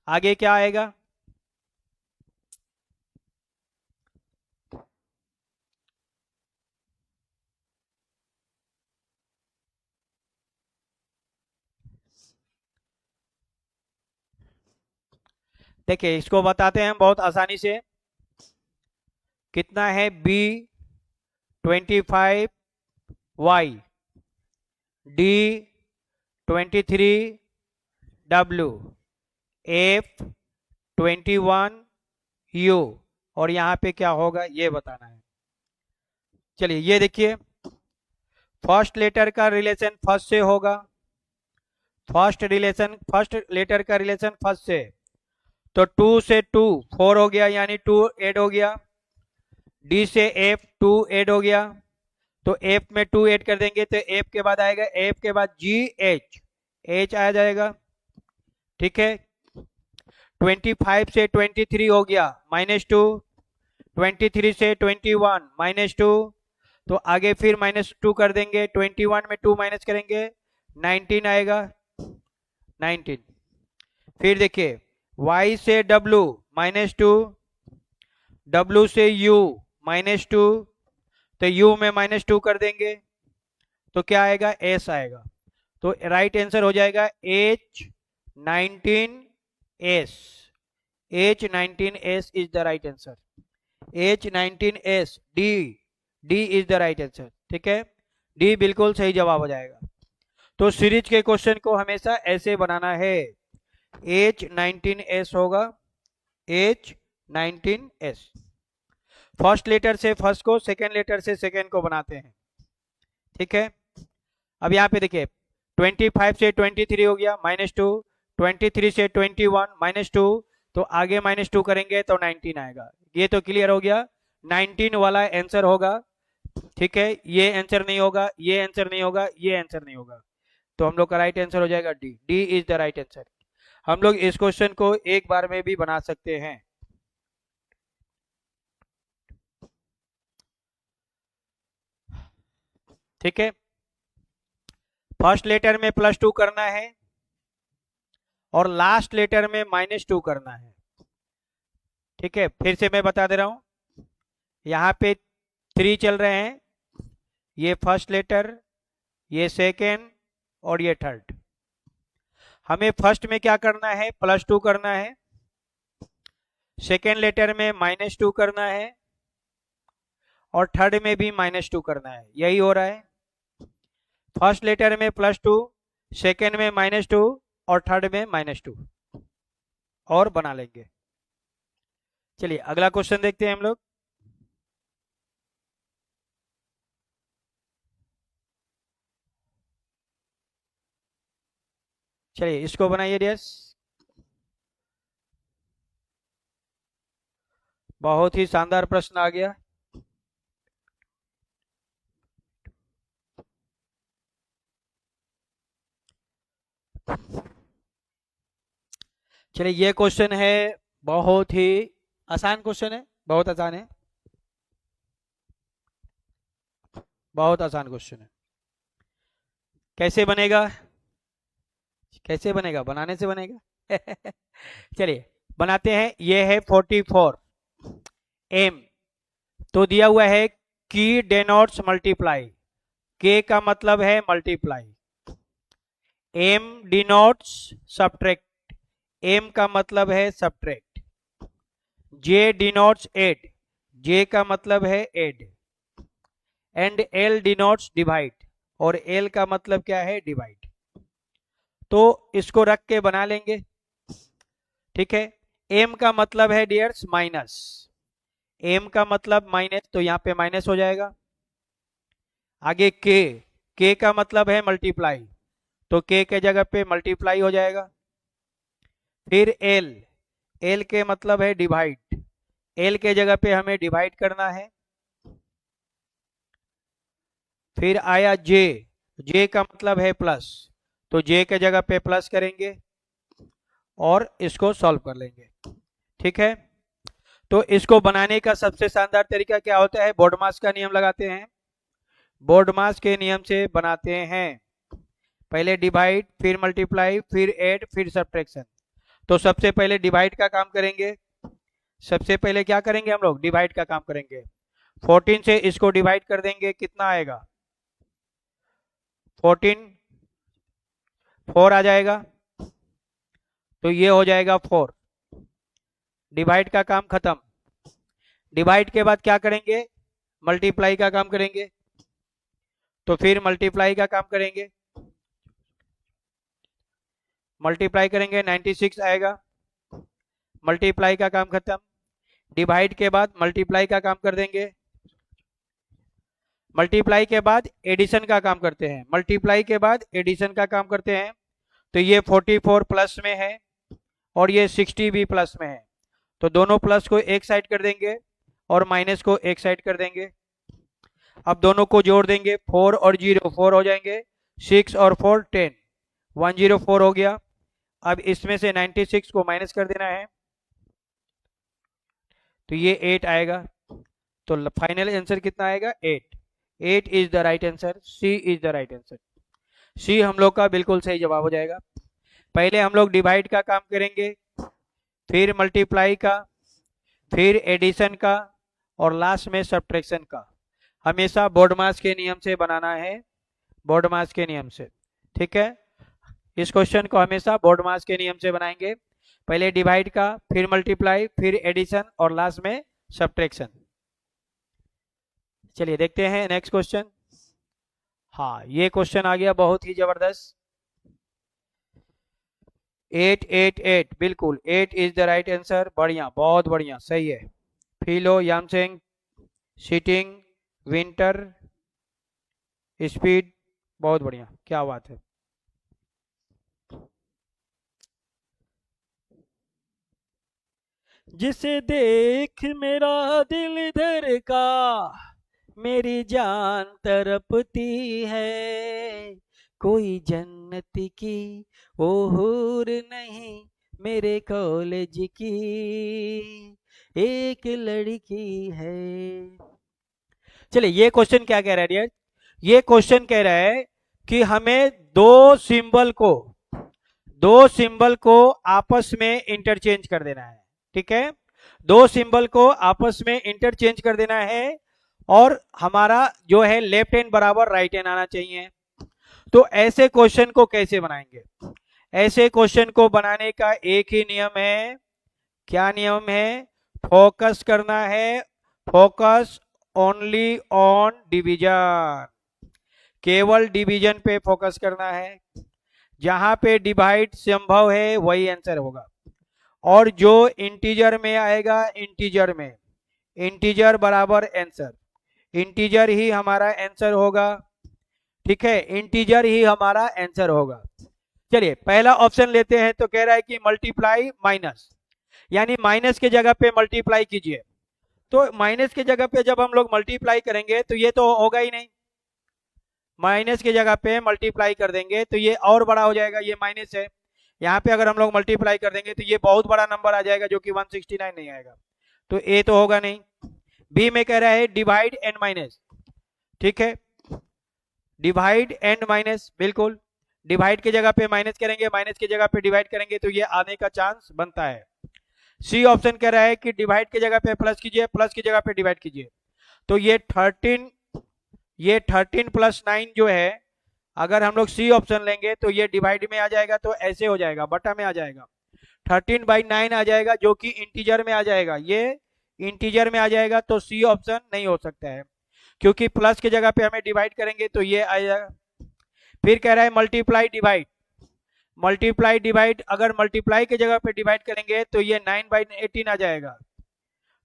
आगे क्या आएगा। देखिए इसको बताते हैं हम बहुत आसानी से। कितना है? B25Y, D23W, F21U, और यहाँ पे क्या होगा ये बताना है। चलिए ये देखिए, फर्स्ट लेटर का रिलेशन फर्स्ट से होगा, फर्स्ट लेटर का रिलेशन फर्स्ट से, तो 2 से 2 4 हो गया, यानी 2 ऐड हो गया। डी से एफ 2 ऐड हो गया, तो एफ में 2 ऐड कर देंगे तो एफ के बाद आएगा, एफ के बाद एच आ जाएगा। ठीक है, 25 से 23 हो गया -2, 23 से 21 -2, तो आगे फिर -2 कर देंगे, 21 में 2 माइनस करेंगे 19 आएगा, 19। फिर देखिए y से w -2, w से u -2, तो u में -2 कर देंगे तो क्या आएगा? s आएगा। तो राइट आंसर हो जाएगा H19S। H19S is the right answer. H19S, D is the right answer. ठीक है, डी बिल्कुल सही जवाब हो जाएगा। तो सीरीज के क्वेश्चन को हमेशा ऐसे बनाना है, H19S होगा, H19S। फर्स्ट लेटर से फर्स्ट को, सेकेंड लेटर से सेकेंड को बनाते हैं। ठीक है, अब यहाँ पे देखिए 25 से 23 हो गया -2, 23 से 21 -2, तो आगे -2 करेंगे तो 19 आएगा। ये तो क्लियर हो गया, 19 वाला आंसर होगा। ठीक है, ये आंसर नहीं होगा, ये आंसर नहीं होगा, ये आंसर नहीं होगा, तो हम लोग का राइट आंसर हो जाएगा D is the right answer. हम लोग इस क्वेश्चन को एक बार में भी बना सकते हैं। ठीक है, फर्स्ट लेटर में +2 करना है और लास्ट लेटर में -2 करना है। ठीक है, फिर से मैं बता दे रहा हूं, यहाँ पे 3 चल रहे हैं, ये फर्स्ट लेटर, ये सेकेंड और ये थर्ड। हमें फर्स्ट में क्या करना है? +2 करना है, सेकेंड लेटर में -2 करना है और थर्ड में भी -2 करना है। यही हो रहा है, फर्स्ट लेटर में +2, सेकेंड में -2 और थर्ड में -2, और बना लेंगे। चलिए अगला क्वेश्चन देखते हैं हम लोग। चलिए इसको बनाइए डियर्स। बहुत ही शानदार प्रश्न आ गया। चलिए ये क्वेश्चन है, बहुत ही आसान क्वेश्चन है, बहुत आसान है, बहुत आसान क्वेश्चन है। कैसे बनेगा? कैसे बनेगा? बनाने से बनेगा। चलिए बनाते हैं। ये है 44 m, तो दिया हुआ है की डेनोट्स मल्टीप्लाई, के का मतलब है multiply, m denotes subtract, m का मतलब है subtract, j denotes add, j का मतलब है add, and l denotes divide, और l का मतलब क्या है? डिवाइड। तो इसको रख के बना लेंगे। ठीक है, m का मतलब है डियर्स माइनस, m का मतलब माइनस, तो यहाँ पे माइनस हो जाएगा। आगे k का मतलब है मल्टीप्लाई, तो k के जगह पे मल्टीप्लाई हो जाएगा। फिर एल, एल के मतलब है डिवाइड, एल के जगह पे हमें डिवाइड करना है। फिर आया जे, जे का मतलब है प्लस, तो जे के जगह पे प्लस करेंगे और इसको सॉल्व कर लेंगे। ठीक है, तो इसको बनाने का सबसे शानदार तरीका क्या होता है, बोर्डमास का नियम लगाते हैं। बोर्डमास के नियम से बनाते हैं, पहले डिवाइड, फिर मल्टीप्लाई, फिर ऐड, फिर सब्ट्रैक्शन। तो सबसे पहले डिवाइड का काम करेंगे। सबसे पहले क्या करेंगे हम लोग, डिवाइड का काम करेंगे। 14 से इसको डिवाइड कर देंगे, कितना आएगा 14, 4 आ जाएगा, तो ये हो जाएगा 4। डिवाइड का काम खत्म। डिवाइड के बाद क्या करेंगे, मल्टीप्लाई का काम करेंगे। तो फिर मल्टीप्लाई का काम करेंगे, मल्टीप्लाई करेंगे 96 आएगा, मल्टीप्लाई का काम खत्म। डिवाइड के बाद मल्टीप्लाई का काम कर देंगे, मल्टीप्लाई के बाद एडिशन का काम करते हैं, मल्टीप्लाई के बाद एडिशन का काम करते हैं। तो ये 44 प्लस में है और ये 60 भी प्लस में है, तो दोनों प्लस को एक साइड कर देंगे और माइनस को एक साइड कर देंगे। अब दोनों को जोड़ देंगे, 4 और 0 4 हो जाएंगे, 6 और 4 10, 104 हो गया। अब इसमें से 96 को माइनस कर देना है, तो ये 8 आएगा। तो फाइनल आंसर कितना आएगा, 8। 8 is the right answer, C is the right answer. सी हम लोग का बिल्कुल सही जवाब हो जाएगा। पहले हम लोग डिवाइड का काम करेंगे, फिर मल्टीप्लाई का, फिर एडिशन का और लास्ट में सब्ट्रैक्शन का। हमेशा बोर्डमास के नियम से बनाना है, बोर्डमास के नियम से। ठीक है, इस क्वेश्चन को हमेशा बोर्डमास के नियम से बनाएंगे, पहले डिवाइड का, फिर मल्टीप्लाई, फिर एडिशन और लास्ट में सब्ट्रैक्शन। चलिए देखते हैं नेक्स्ट क्वेश्चन। हाँ, ये क्वेश्चन आ गया बहुत ही जबरदस्त। 8 8 8, बिल्कुल 8 इज द राइट आंसर। बढ़िया, बहुत बढ़िया, सही है। फिलो, यामसेंग, सीटिंग, विंटर, स्पीड, बहुत बढ़िया, क्या बात है। जिसे देख मेरा दिल धड़का, मेरी जान तड़पती है, कोई जन्नत की वो हूर नहीं, मेरे कॉलेज की एक लड़की है। चलिए, ये क्वेश्चन क्या कह रहा है डियर, ये क्वेश्चन कह रहा है कि हमें दो सिंबल को आपस में इंटरचेंज कर देना है। ठीक है, दो सिंबल को आपस में इंटरचेंज कर देना है और हमारा जो है लेफ्ट हैंड बराबर राइट हैंड आना चाहिए। तो ऐसे क्वेश्चन को कैसे बनाएंगे, ऐसे क्वेश्चन को बनाने का एक ही नियम है। क्या नियम है, फोकस करना है, फोकस ओनली ऑन डिवीजन, केवल डिवीजन पे फोकस करना है। जहां पे डिवाइड संभव है वही आंसर होगा, और जो इंटीजर में आएगा, इंटीजर में, इंटीजर बराबर आंसर, इंटीजर ही हमारा आंसर होगा। ठीक है, इंटीजर ही हमारा आंसर होगा। चलिए पहला ऑप्शन लेते हैं, तो कह रहा है कि मल्टीप्लाई माइनस, यानी माइनस के जगह पे मल्टीप्लाई कीजिए। तो माइनस के जगह पे जब हम लोग मल्टीप्लाई करेंगे तो ये तो होगा ही नहीं, माइनस की जगह पे मल्टीप्लाई कर देंगे तो ये और बड़ा हो जाएगा, ये माइनस है। यहाँ पे अगर हम लोग मल्टीप्लाई कर देंगे तो ये बहुत बड़ा नंबर आ जाएगा जो कि 169 नहीं आएगा, तो ए तो होगा नहीं। बी में कह रहा है डिवाइड एंड माइनस। ठीक है, डिवाइड एंड माइनस, बिल्कुल डिवाइड की जगह पे माइनस करेंगे, माइनस की जगह पे डिवाइड करेंगे तो ये आने का चांस बनता है। सी ऑप्शन कह रहा है कि डिवाइड की जगह पे प्लस कीजिए, प्लस की जगह पे डिवाइड कीजिए। तो ये 13 प्लस 9 जो है, अगर हम लोग सी ऑप्शन लेंगे तो ये डिवाइड में आ जाएगा, तो ऐसे हो जाएगा, बटा में आ जाएगा, 13/9 आ जाएगा जो कि इंटीजर में आ जाएगा, ये इंटीजर में आ जाएगा। तो सी ऑप्शन नहीं हो सकता है, क्योंकि प्लस की जगह पे हमें डिवाइड करेंगे तो ये आ जाएगा। फिर कह रहा है मल्टीप्लाई डिवाइड, मल्टीप्लाई डिवाइड, अगर मल्टीप्लाई की जगह पे डिवाइड करेंगे तो ये 9/18 आ जाएगा,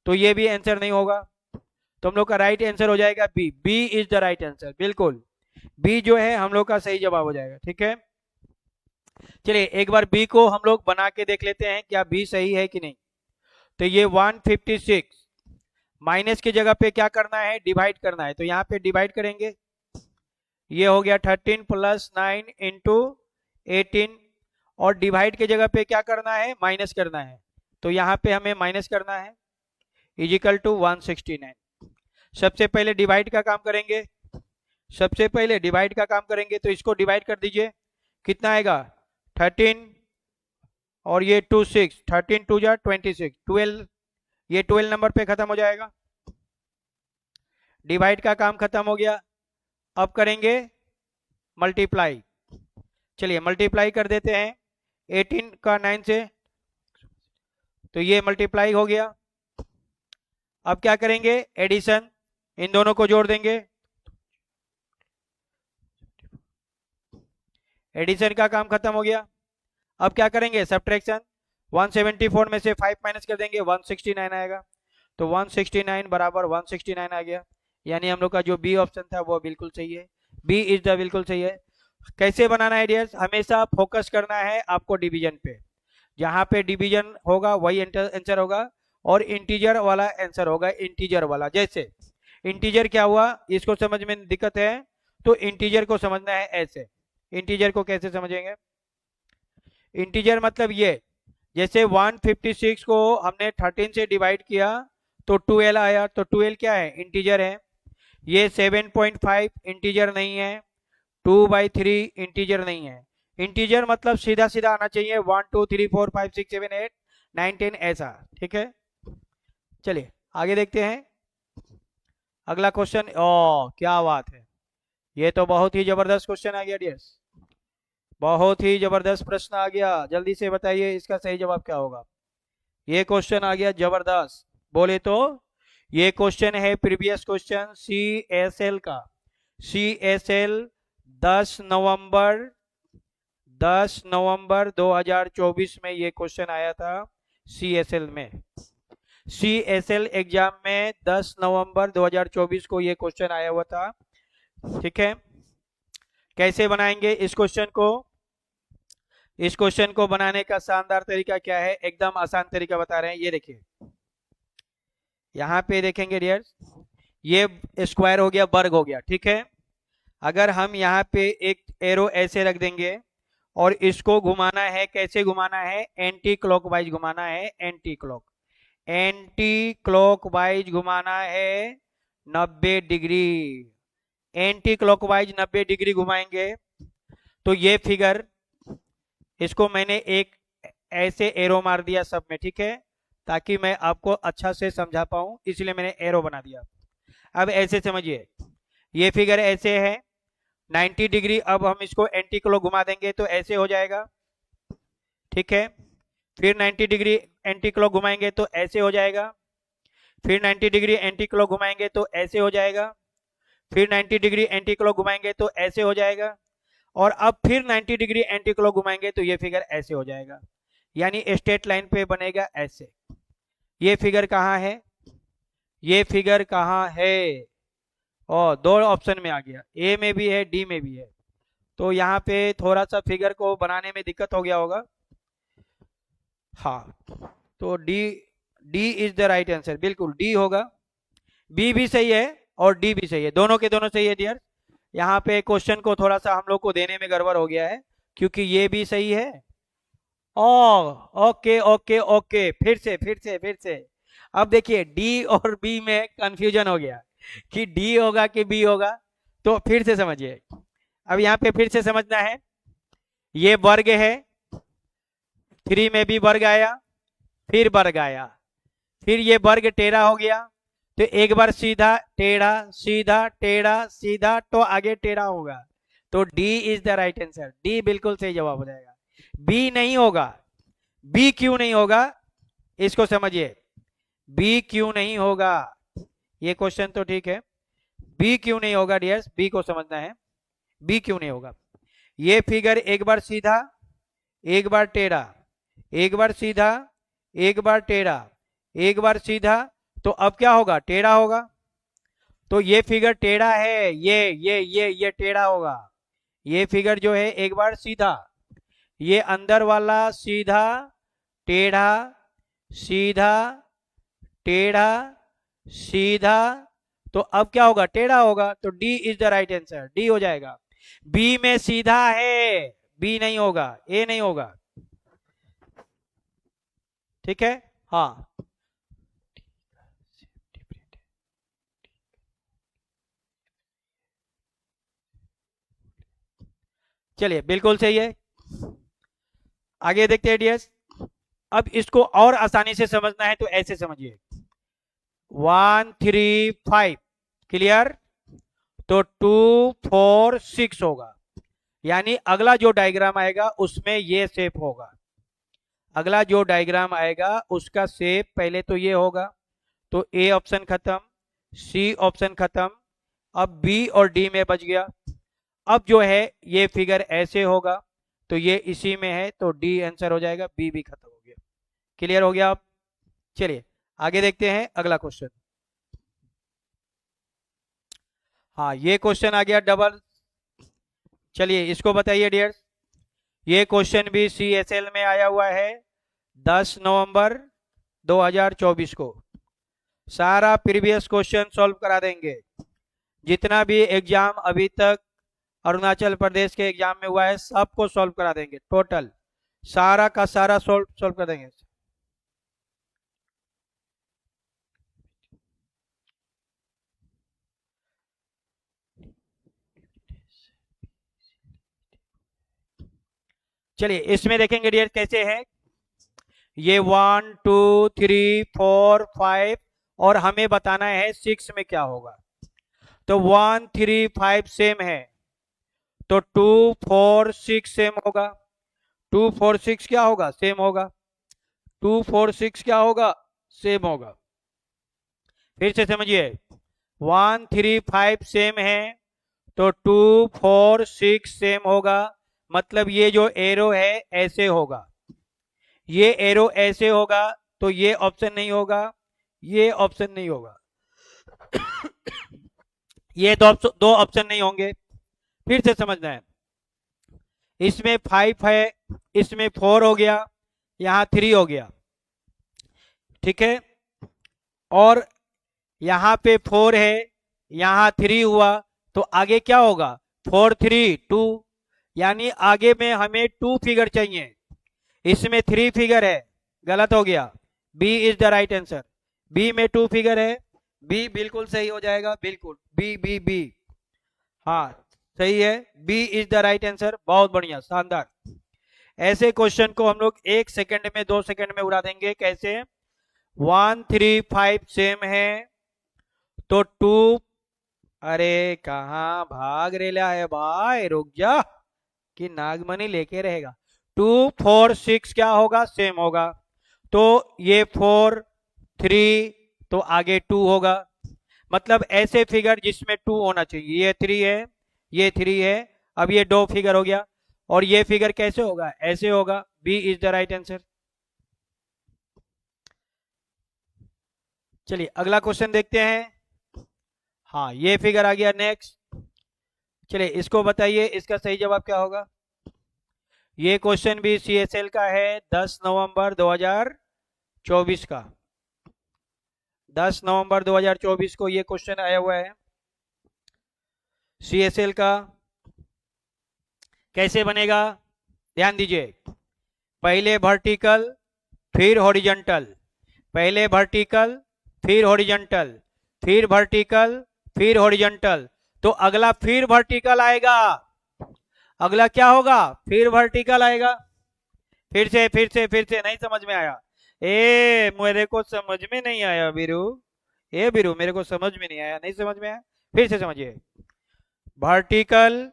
तो ये भी आंसर नहीं होगा। तो हम लोग का राइट आंसर हो जाएगा B, B is the right answer, बिल्कुल बी जो है हम लोग का सही जवाब हो जाएगा। ठीक है, चलिए एक बार बी को हम लोग बना के देख लेते हैं क्या बी सही है कि नहीं। तो ये 156 माइनस की जगह पे क्या करना है, डिवाइड करना है। तो यहाँ पे डिवाइड करेंगे, ये हो गया 13 + 9 × 18 और डिवाइड की जगह पे क्या करना है, माइनस करना है। तो यहाँ पे हमें माइनस करना है इजिकल टू 169। सबसे पहले डिवाइड का काम करेंगे, सबसे पहले डिवाइड का काम करेंगे। तो इसको डिवाइड कर दीजिए, कितना आएगा 13 और ये 2 6, 13 2 जा 26, 12, ये 12 नंबर पे खत्म हो जाएगा। डिवाइड का काम खत्म हो गया। अब करेंगे मल्टीप्लाई। चलिए मल्टीप्लाई कर देते हैं 18 का 9 से, तो ये मल्टीप्लाई हो गया। अब क्या करेंगे, एडिशन, इन दोनों को जोड़ देंगे। एडिशन का काम खत्म हो गया। अब क्या करेंगे, सब्ट्रैक्शन, 174 में से 5 माइनस कर देंगे, 169 आएगा। तो 169 बराबर 169 आ गया। यानी हम लोग का जो बी ऑप्शन था वो बिल्कुल सही है, बी इज द बिल्कुल सही है। कैसे बनाना है डियर्स, हमेशा फोकस करना है आपको डिवीजन पे। जहां पे डिवीजन होगा वही आंसर होगा, और इंटीजर वाला आंसर होगा, इंटीजर वाला। जैसे इंटीजर क्या हुआ, इसको समझ में दिक्कत है तो इंटीजर को समझना है ऐसे। इंटीजर को कैसे समझेंगे, इंटीजर मतलब ये, जैसे 156 को हमने 13 से डिवाइड किया तो 12 आया, तो 12 क्या है, इंटीजर है। ये 7.5 इंटीजर नहीं है, 2/3 इंटीजर नहीं है। इंटीजर मतलब सीधा सीधा आना चाहिए 1 2 3 4 5 6 7 8 9 10 ऐसा, ठीक है। चलिए आगे देखते हैं अगला क्वेश्चन। ओ क्या बात है, ये तो बहुत ही जबरदस्त क्वेश्चन आ गया डियर्स, बहुत ही जबरदस्त प्रश्न आ गया। जल्दी से बताइए इसका सही जवाब क्या होगा। ये क्वेश्चन आ गया जबरदस्त, बोले तो ये क्वेश्चन है प्रीवियस क्वेश्चन CSL का। CSL 10 नवंबर 2024 में ये क्वेश्चन आया था CSL में। CSL एग्जाम में 10 नवंबर 2024 को ये क्वेश्चन आया हुआ था, ठीक है। कैसे बनाएंगे इस क्वेश्चन को, इस क्वेश्चन को बनाने का शानदार तरीका क्या है, एकदम आसान तरीका बता रहे हैं। ये देखिए यहाँ पे देखेंगे डियर, ये स्क्वायर हो गया, वर्ग हो गया, ठीक है। अगर हम यहाँ पे एक एरो ऐसे रख देंगे और इसको घुमाना है, कैसे घुमाना है, एंटी क्लॉकवाइज घुमाना है, एंटी क्लॉकवाइज घुमाना है 90 डिग्री। एंटी क्लॉकवाइज 90 डिग्री घुमाएंगे तो ये फिगर, इसको मैंने एक ऐसे एरो मार दिया सब में, ठीक है, ताकि मैं आपको अच्छा से समझा पाऊं, इसलिए मैंने एरो बना दिया। अब ऐसे समझिए, ये फिगर ऐसे है 90 डिग्री। अब हम इसको एंटी क्लॉक घुमा देंगे तो ऐसे हो जाएगा, ठीक है। फिर 90 डिग्री एंटी क्लॉक घुमाएंगे तो ऐसे हो जाएगा, फिर 90 डिग्री एंटी क्लॉक घुमाएंगे तो ऐसे हो जाएगा, फिर 90 डिग्री एंटी क्लॉक घुमाएंगे तो ऐसे हो जाएगा, और अब फिर 90 डिग्री एंटी क्लॉक घुमाएंगे तो ये फिगर ऐसे हो जाएगा। यानी स्ट्रेट लाइन पे बनेगा ऐसे। ये फिगर कहाँ है, ये फिगर कहाँ है, और दो ऑप्शन में आ गया, ए में भी है डी में भी है। तो यहाँ पे थोड़ा सा फिगर को बनाने में दिक्कत हो गया होगा, हाँ। तो D is the right answer, बिल्कुल डी होगा। बी भी सही है और डी भी सही है, दोनों के दोनों सही है डियर। यहाँ पे क्वेश्चन को थोड़ा सा हम लोग को देने में गड़बड़ हो गया है, क्योंकि ये भी सही है। ओके ओके ओके, फिर से अब देखिए डी और बी में कंफ्यूजन हो गया कि डी होगा कि बी होगा। तो फिर से समझिए, अब यहाँ पे फिर से समझना है, ये वर्ग है, 3 में भी वर्ग आया, फिर वर्ग आया, फिर ये वर्ग टेढ़ा हो गया, तो एक बार सीधा टेढ़ा सीधा टेढ़ा सीधा, तो आगे टेढ़ा होगा। तो D is the right answer, D बिल्कुल सही जवाब हो जाएगा। बी नहीं होगा, बी क्यों नहीं होगा इसको समझिए, बी क्यों नहीं होगा, ये क्वेश्चन तो ठीक है, बी क्यों नहीं होगा डियर्स, बी को समझना है, बी क्यों नहीं होगा। ये फिगर एक बार सीधा एक बार टेढ़ा, एक बार सीधा एक बार टेढ़ा, एक बार सीधा, तो अब क्या होगा, टेढ़ा होगा। तो ये फिगर टेढ़ा है, ये टेढ़ा होगा। ये फिगर जो है एक बार सीधा ये अंदर वाला सीधा टेढ़ा सीधा टेढ़ा सीधा, तो अब क्या होगा, टेढ़ा होगा, तो D is the right answer, D हो जाएगा। बी में सीधा है, बी नहीं होगा, ए नहीं होगा, ठीक है। हाँ चलिए बिल्कुल सही है। आगे देखते हैं डियर्स। अब इसको और आसानी से समझना है तो ऐसे समझिए, 1 3 5 क्लियर, तो 2 4 6 होगा, यानी अगला जो डायग्राम आएगा उसमें ये शेप होगा, अगला जो डायग्राम आएगा उसका शेप पहले तो ये होगा, तो ए ऑप्शन खत्म, सी ऑप्शन खत्म, अब बी और डी में बच गया। अब जो है ये फिगर ऐसे होगा, तो ये इसी में है, तो डी आंसर हो जाएगा, बी भी खत्म हो गया। क्लियर हो गया आप। चलिए आगे देखते हैं अगला क्वेश्चन। हाँ ये क्वेश्चन आ गया डबल। चलिए इसको बताइए डियर्स। ये क्वेश्चन भी CSL में आया हुआ है 10 नवंबर 2024 को। सारा प्रीवियस क्वेश्चन सॉल्व करा देंगे, जितना भी एग्जाम अभी तक अरुणाचल प्रदेश के एग्जाम में हुआ है सबको सॉल्व करा देंगे, टोटल सारा का सारा सॉल्व कर देंगे। चलिए इसमें देखेंगे डियर कैसे है, ये 1 2 3 4 5 और हमें बताना है 6 में क्या होगा। तो 1 3 5 सेम है, तो 2 4 6 सेम होगा, 2 4 6 क्या होगा, सेम होगा, 2 4 6 क्या होगा, सेम होगा। फिर से समझिए, 1 3 5 सेम है, तो 2 4 6 सेम होगा, मतलब ये जो एरो है ऐसे होगा, ये एरो ऐसे होगा, तो ये ऑप्शन नहीं होगा, ये ऑप्शन नहीं होगा, ये दो ऑप्शन नहीं होंगे। फिर से समझना है, इसमें 5 है, इसमें 4 हो गया, यहां 3 हो गया, ठीक है, और यहां पे 4 है, यहां 3 हुआ, तो आगे क्या होगा, 4 3 2, यानी आगे में हमें 2 फिगर चाहिए, इसमें 3 फिगर है, गलत हो गया, B is the right answer, B में 2 फिगर है, बी बिल्कुल सही हो जाएगा, बिल्कुल बी बी बी, हाँ सही है, B is the right answer. बहुत बढ़िया, शानदार। ऐसे क्वेश्चन को हम लोग 1 सेकंड में 2 सेकंड में उड़ा देंगे। कैसे, 1 3 5 सेम है, तो 2, अरे कहाँ भाग रेला है भाई, रुक जा कि नागमणि लेके रहेगा। 2 4 6 क्या होगा, सेम होगा, तो ये 4 3, तो आगे 2 होगा, मतलब ऐसे फिगर जिसमें 2 होना चाहिए, ये 3 है, ये 3 है, अब ये 2 फिगर हो गया, और ये फिगर कैसे होगा, ऐसे होगा, B is the right answer. चलिए अगला क्वेश्चन देखते हैं। हाँ ये फिगर आ गया नेक्स्ट। चलिए इसको बताइए, इसका सही जवाब क्या होगा। ये क्वेश्चन भी CSL का है 10 नवंबर 2024 का, 10 नवंबर 2024 को ये क्वेश्चन आया हुआ है CSL का। कैसे बनेगा, ध्यान दीजिए, पहले वर्टिकल फिर हॉरिजॉन्टल, पहले वर्टिकल फिर हॉरिजॉन्टल, फिर वर्टिकल फिर हॉरिजॉन्टल, तो अगला फिर वर्टिकल आएगा, अगला क्या होगा, फिर वर्टिकल आएगा। फिर से नहीं समझ में आया, ए मेरे को समझ में नहीं आया बीरू, ए बीरू मेरे को समझ में नहीं आया, नहीं समझ में आया, फिर से समझिए, वर्टिकल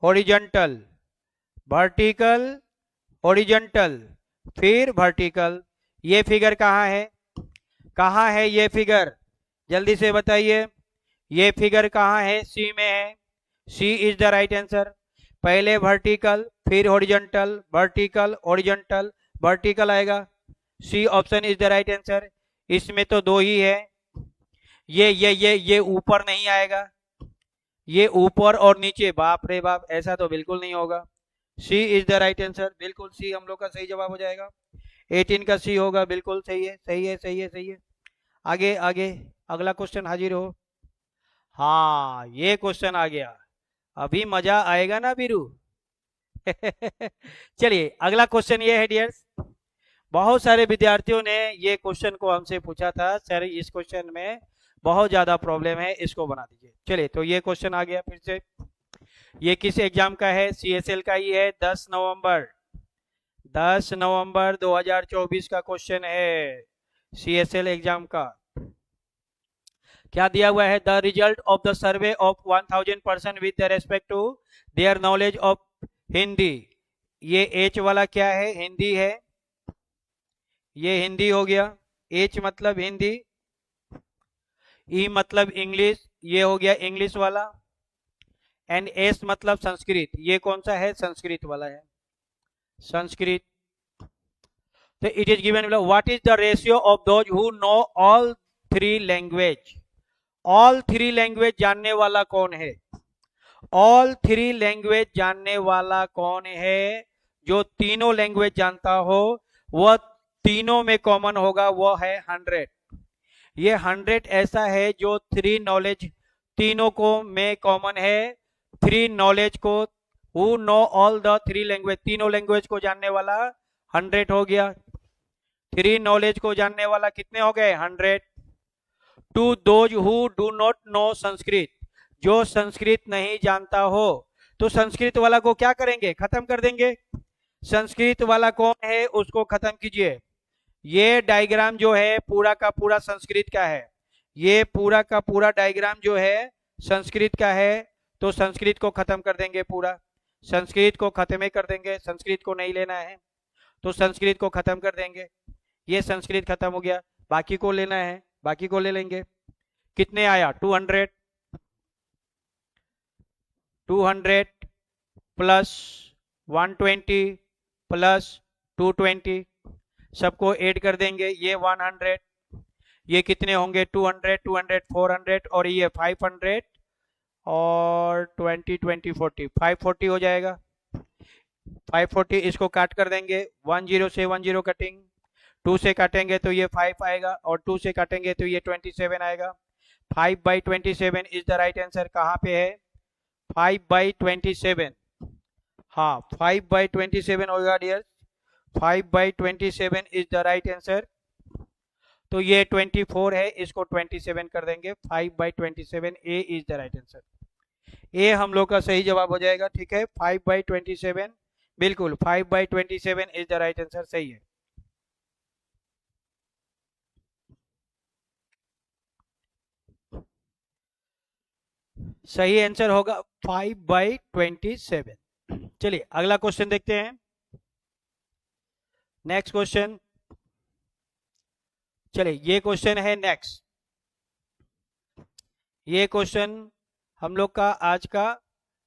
हॉरिजॉन्टल, वर्टिकल हॉरिजॉन्टल, फिर वर्टिकल। ये फिगर कहाँ है, कहाँ है ये फिगर, जल्दी से बताइए, ये फिगर कहाँ है, सी में है, C is the right answer. पहले वर्टिकल फिर हॉरिजॉन्टल, वर्टिकल हॉरिजॉन्टल, वर्टिकल आएगा, C option is the right answer. इसमें तो 2 ही है, ये ऊपर नहीं आएगा, ये ऊपर और नीचे, बाप रे बाप, ऐसा तो बिल्कुल नहीं होगा, सी इज द राइट आंसर, बिल्कुल सी हम लोग का सही जवाब हो जाएगा। 18 का सी होगा, बिल्कुल सही है, सही है, सही है, सही है। आगे आगे अगला क्वेश्चन हाजिर हो। हाँ, ये क्वेश्चन आ गया, अभी मजा आएगा ना बीरू। चलिए अगला क्वेश्चन ये है डियर्स, बहुत सारे विद्यार्थियों ने ये क्वेश्चन को हमसे पूछा था, सर इस क्वेश्चन में बहुत ज्यादा प्रॉब्लम है, इसको बना दीजिए। चलिए तो ये क्वेश्चन आ गया फिर से, ये किस एग्जाम का है, सीएसएल का ही है, 10 नवंबर 2024 का क्वेश्चन है, सीएसएल एग्जाम का। क्या दिया हुआ है, the result of the survey of 1000 person with respect to their knowledge of Hindi. ये एच वाला क्या है, हिंदी है, ये हिंदी हो गया, एच मतलब हिंदी, ई मतलब इंग्लिश, ये हो गया इंग्लिश वाला, एंड एस मतलब संस्कृत, ये कौन सा है, संस्कृत वाला है, संस्कृत। तो it is given, what is the ratio of those who know all three language. All three language जानने वाला कौन है, ऑल थ्री लैंग्वेज जानने वाला कौन है, जो तीनों लैंग्वेज जानता हो, वह तीनों में कॉमन होगा, वो है 100। ये 100 ऐसा है जो थ्री नॉलेज तीनों को में कॉमन है, थ्री नॉलेज को, who know all the three language, तीनों लैंग्वेज को जानने वाला 100 हो गया। थ्री नॉलेज को जानने वाला कितने हो गए, 100। To those who do not know Sanskrit, जो संस्कृत नहीं जानता हो, तो संस्कृत वाला को क्या करेंगे, खत्म कर देंगे। संस्कृत वाला कौन है, उसको खत्म कीजिए। ये डायग्राम जो है पूरा का पूरा संस्कृत का है, ये पूरा का पूरा डायग्राम जो है संस्कृत का है, तो संस्कृत को खत्म कर देंगे पूरा, संस्कृत को खत्म ही कर देंगे, संस्कृत को नहीं लेना है तो संस्कृत को खत्म कर देंगे। ये संस्कृत खत्म हो गया, बाकी को लेना है, बाकी को ले लेंगे। कितने आया, 200, 200 प्लस 120 प्लस 220, सबको ऐड कर देंगे, ये 100, ये कितने होंगे, 200, 200, 400 और ये 500 और 20, 20, 40, 540 हो जाएगा। 540 इसको काट कर देंगे, 10 से 10 कटिंग, 2 से काटेंगे तो ये 5 आएगा और 2 से काटेंगे तो ये 27 आएगा। 5/27 इज द राइट आंसर, कहाँ पे है, 5/27, हाँ 5/27 होगा dear, 5/27 is the right answer. तो ये 24 है, इसको 27 कर देंगे, 5/27, A is the right answer, A हम लोग का सही जवाब हो जाएगा। ठीक है, 5/27, बिल्कुल 5/27 इज द राइट आंसर, सही है। सही आंसर होगा 5/27। चलिए अगला क्वेश्चन देखते हैं, नेक्स्ट क्वेश्चन। चलिए ये क्वेश्चन है नेक्स्ट, ये क्वेश्चन हम लोग का आज का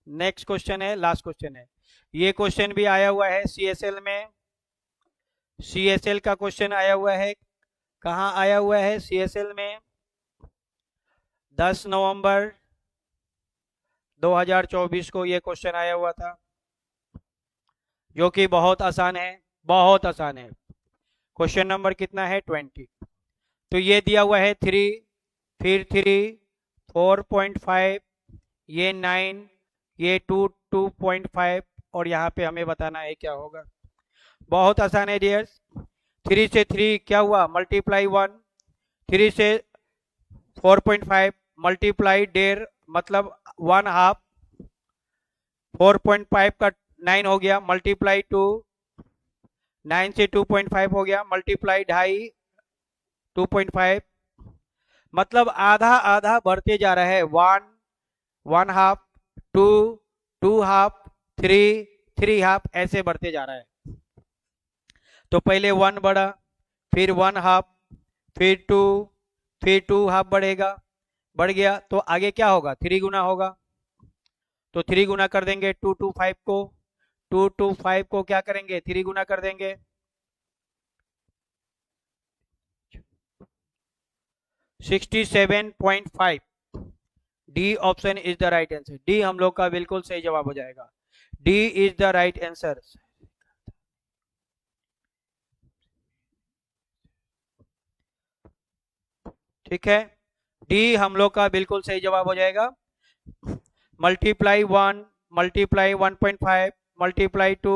नेक्स्ट क्वेश्चन है, लास्ट क्वेश्चन है। ये क्वेश्चन भी आया हुआ है सीएसएल में, सीएसएल का क्वेश्चन आया हुआ है, कहाँ आया हुआ है, सीएसएल में 10 नवंबर 2024 को ये क्वेश्चन आया हुआ था, जो कि बहुत आसान है, बहुत आसान है। क्वेश्चन नंबर कितना है, 20। तो ये दिया हुआ है 3, फिर 3, 4.5, ये 9, ये 2, 2.5 और यहाँ पे हमें बताना है क्या होगा। बहुत आसान है डियर्स। 3 से 3 क्या हुआ, मल्टीप्लाई 1, 3 से 4.5 मल्टीप्लाई 1.5 मतलब 1/2, 4.5 का 9 हो गया, मल्टीप्लाई 2, 9 से 2.5 हो गया, मल्टीप्लाई 2.5, 2.5 मतलब आधा आधा बढ़ते जा रहा है, 1, 1/2, 2, 2/2, 3, 3/2 ऐसे बढ़ते जा रहा है। तो पहले 1 बढ़ा, फिर 1/2, फिर 2, फिर 2/2 बढ़ेगा, बढ़ गया तो आगे क्या होगा, 3 गुना होगा, तो 3 गुना कर देंगे 225 को, 225 को क्या करेंगे, 3 गुना कर देंगे, 67.5, D option is the right answer, D हम लोग का बिल्कुल सही जवाब हो जाएगा। D is the right answer. ठीक है, डी हम लोग का बिल्कुल सही जवाब हो जाएगा। Multiply 1, multiply 1.5, multiply 2,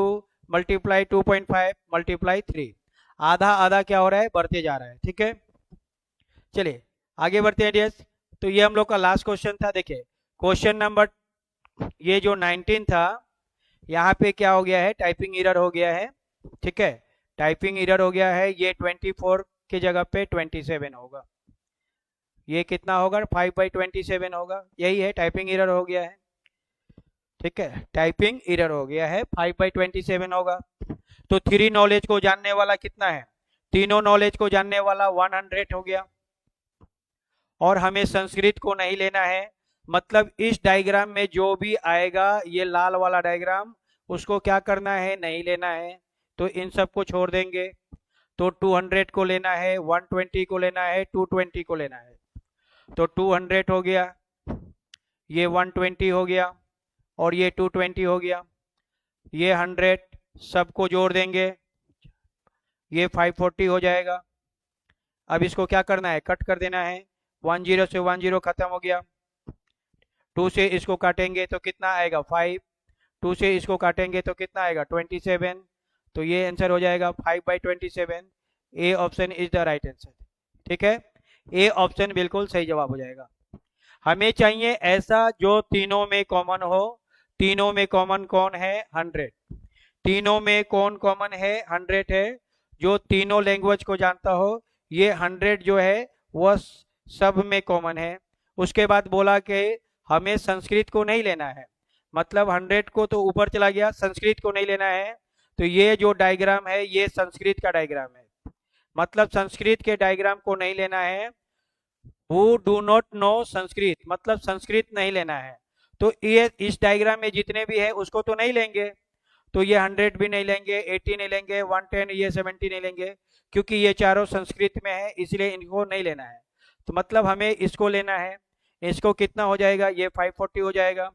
multiply 2.5, multiply 3, आधा आधा क्या हो रहा है, बढ़ते जा रहा है। ठीक है, चलिए आगे बढ़ते हैं डियर्स। तो ये हम लोग का लास्ट क्वेश्चन था। देखिए क्वेश्चन नंबर ये जो 19 था, यहाँ पे क्या हो गया है, टाइपिंग एरर हो गया है। ठीक है, टाइपिंग एरर हो गया है। ये 24 की जगह पे 27 होगा। ये कितना होगा, 5/27 होगा। यही है, टाइपिंग एरर हो गया है। ठीक है, टाइपिंग एरर हो गया है, 5/27 होगा। तो 3 नॉलेज को जानने वाला कितना है, तीनों नॉलेज को जानने वाला 100 हो गया। और हमें संस्कृत को नहीं लेना है, मतलब इस डायग्राम में जो भी आएगा, ये लाल वाला डायग्राम, उसको क्या करना है, नहीं लेना है। तो इन सब को छोड़ देंगे। तो 200 को लेना है, 120 को लेना है, 220 को लेना है। तो 200 हो गया, ये 120 हो गया, और ये 220 हो गया। ये 100 सबको जोड़ देंगे, ये 540 हो जाएगा। अब इसको क्या करना है, कट कर देना है। 10 से 10 खत्म हो गया। 2 से इसको काटेंगे तो कितना आएगा, 5। 2 से इसको काटेंगे तो कितना आएगा, 27। तो ये आंसर हो जाएगा 5/27। A option is the right answer. ठीक है, ए ऑप्शन बिल्कुल सही जवाब हो जाएगा। हमें चाहिए ऐसा जो तीनों में कॉमन हो। तीनों में कॉमन कौन है, 100। तीनों में कौन कॉमन है, 100 है। जो तीनों लैंग्वेज को जानता हो, ये 100 जो है वह सब में कॉमन है। उसके बाद बोला कि हमें संस्कृत को नहीं लेना है, मतलब 100 को तो ऊपर चला गया, संस्कृत को नहीं लेना है। तो ये जो डायग्राम है, ये संस्कृत का डायग्राम है, मतलब संस्कृत के डायग्राम को नहीं लेना है। Who do not know Sanskrit, मतलब संस्कृत नहीं लेना है। तो ये इस डायग्राम में जितने भी है उसको तो नहीं लेंगे। तो ये 100 भी नहीं लेंगे, 80 नहीं लेंगे, 110, ये 70 नहीं लेंगे, क्योंकि ये चारों संस्कृत में है, इसलिए इनको नहीं लेना है। तो मतलब हमें इसको लेना है। इसको कितना हो जाएगा, ये 540 हो जाएगा।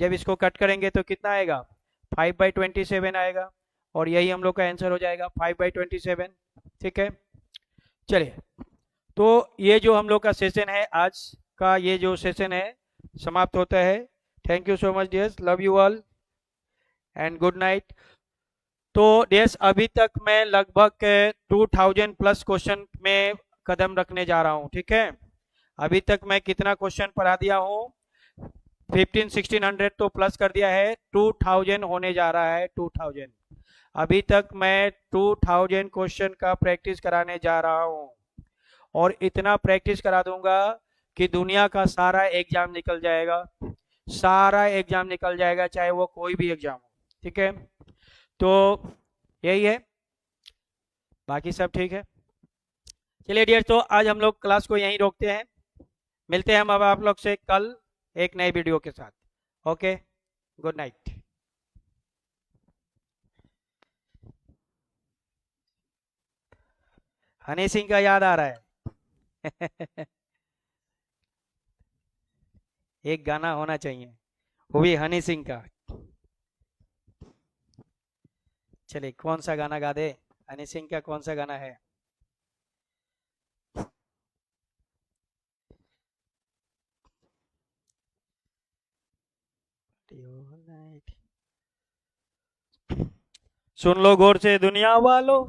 जब इसको कट करेंगे तो कितना आएगा, 5/27 आएगा। और यही हम लोग का आंसर हो जाएगा, 5/27। ठीक है, चलिए। तो ये जो हम लोग का सेशन है, आज का ये जो सेशन है समाप्त होता है। Thank you so much dears, love you all and good night. तो डियर्स अभी तक मैं लगभग 2000 प्लस क्वेश्चन में कदम रखने जा रहा हूँ। ठीक है, अभी तक मैं कितना क्वेश्चन पढ़ा दिया हूँ, 1500-1600 तो प्लस कर दिया है, 2000 होने जा रहा है, 2000। अभी तक मैं 2000 क्वेश्चन का प्रैक्टिस कराने जा रहा हूँ, और इतना प्रैक्टिस करा दूंगा कि दुनिया का सारा एग्जाम निकल जाएगा, सारा एग्जाम निकल जाएगा, चाहे वो कोई भी एग्जाम हो। ठीक है, तो यही है, बाकी सब ठीक है। चलिए डियर, तो आज हम लोग क्लास को यहीं रोकते हैं। मिलते हैं हम अब आप लोग से कल एक नए वीडियो के साथ। Okay, good night. Honey Singh का याद आ रहा है एक गाना होना चाहिए, वो भी हनी सिंह का। चलिए, कौन सा गाना गा दे, हनी सिंह का कौन सा गाना है। सुन लो गौर से दुनिया वालों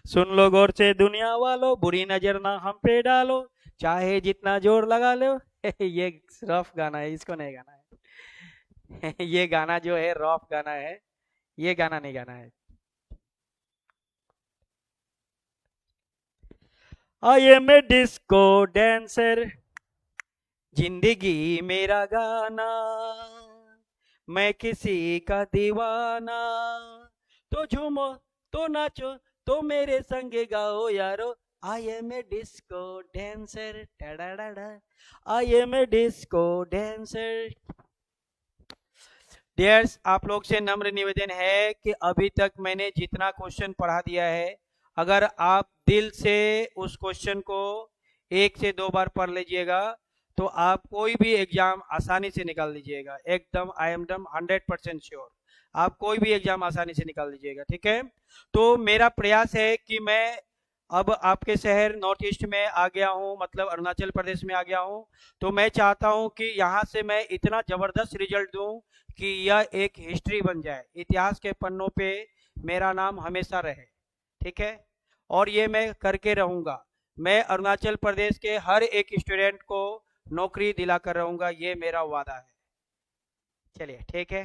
सुन लो गौर से दुनिया वालों, बुरी नजर ना हम पे डालो, चाहे जितना जोर लगा लो ये रफ गाना है, इसको नहीं गाना है ये गाना जो है रफ गाना है, ये गाना नहीं गाना है। I am a disco dancer, जिंदगी मेरा गाना, मैं किसी का दीवाना, तो झूमो तो नाचो तो मेरे संग गाओ यारो, I am a disco dancer, I am a disco dancer. Dears, आप लोग से नम्र निवेदन है कि अभी तक मैंने जितना क्वेश्चन पढ़ा दिया है, अगर आप दिल से उस क्वेश्चन को 1 से 2 बार पढ़ लीजिएगा तो आप कोई भी एग्जाम आसानी से निकाल लीजिएगा, एकदम आई एम डम 100% श्योर, आप कोई भी एग्जाम आसानी से निकाल लीजिएगा, ठीक है। तो मेरा प्रयास है कि मैं अब आपके शहर नॉर्थ ईस्ट में आ गया हूँ, मतलब अरुणाचल प्रदेश में आ गया हूँ, तो मैं चाहता हूँ कि यहाँ से मैं इतना जबरदस्त रिजल्ट दूँ कि यह एक हिस्ट्री बन जाए, इतिहास के पन्नों पे मेरा नाम हमेशा रहे, ठीक है। और ये मैं करके रहूँगा, मैं अरुणाचल प्रदेश के हर एक स्टूडेंट को नौकरी दिलाकर रहूँगा, ये मेरा वादा है। चलिए ठीक है।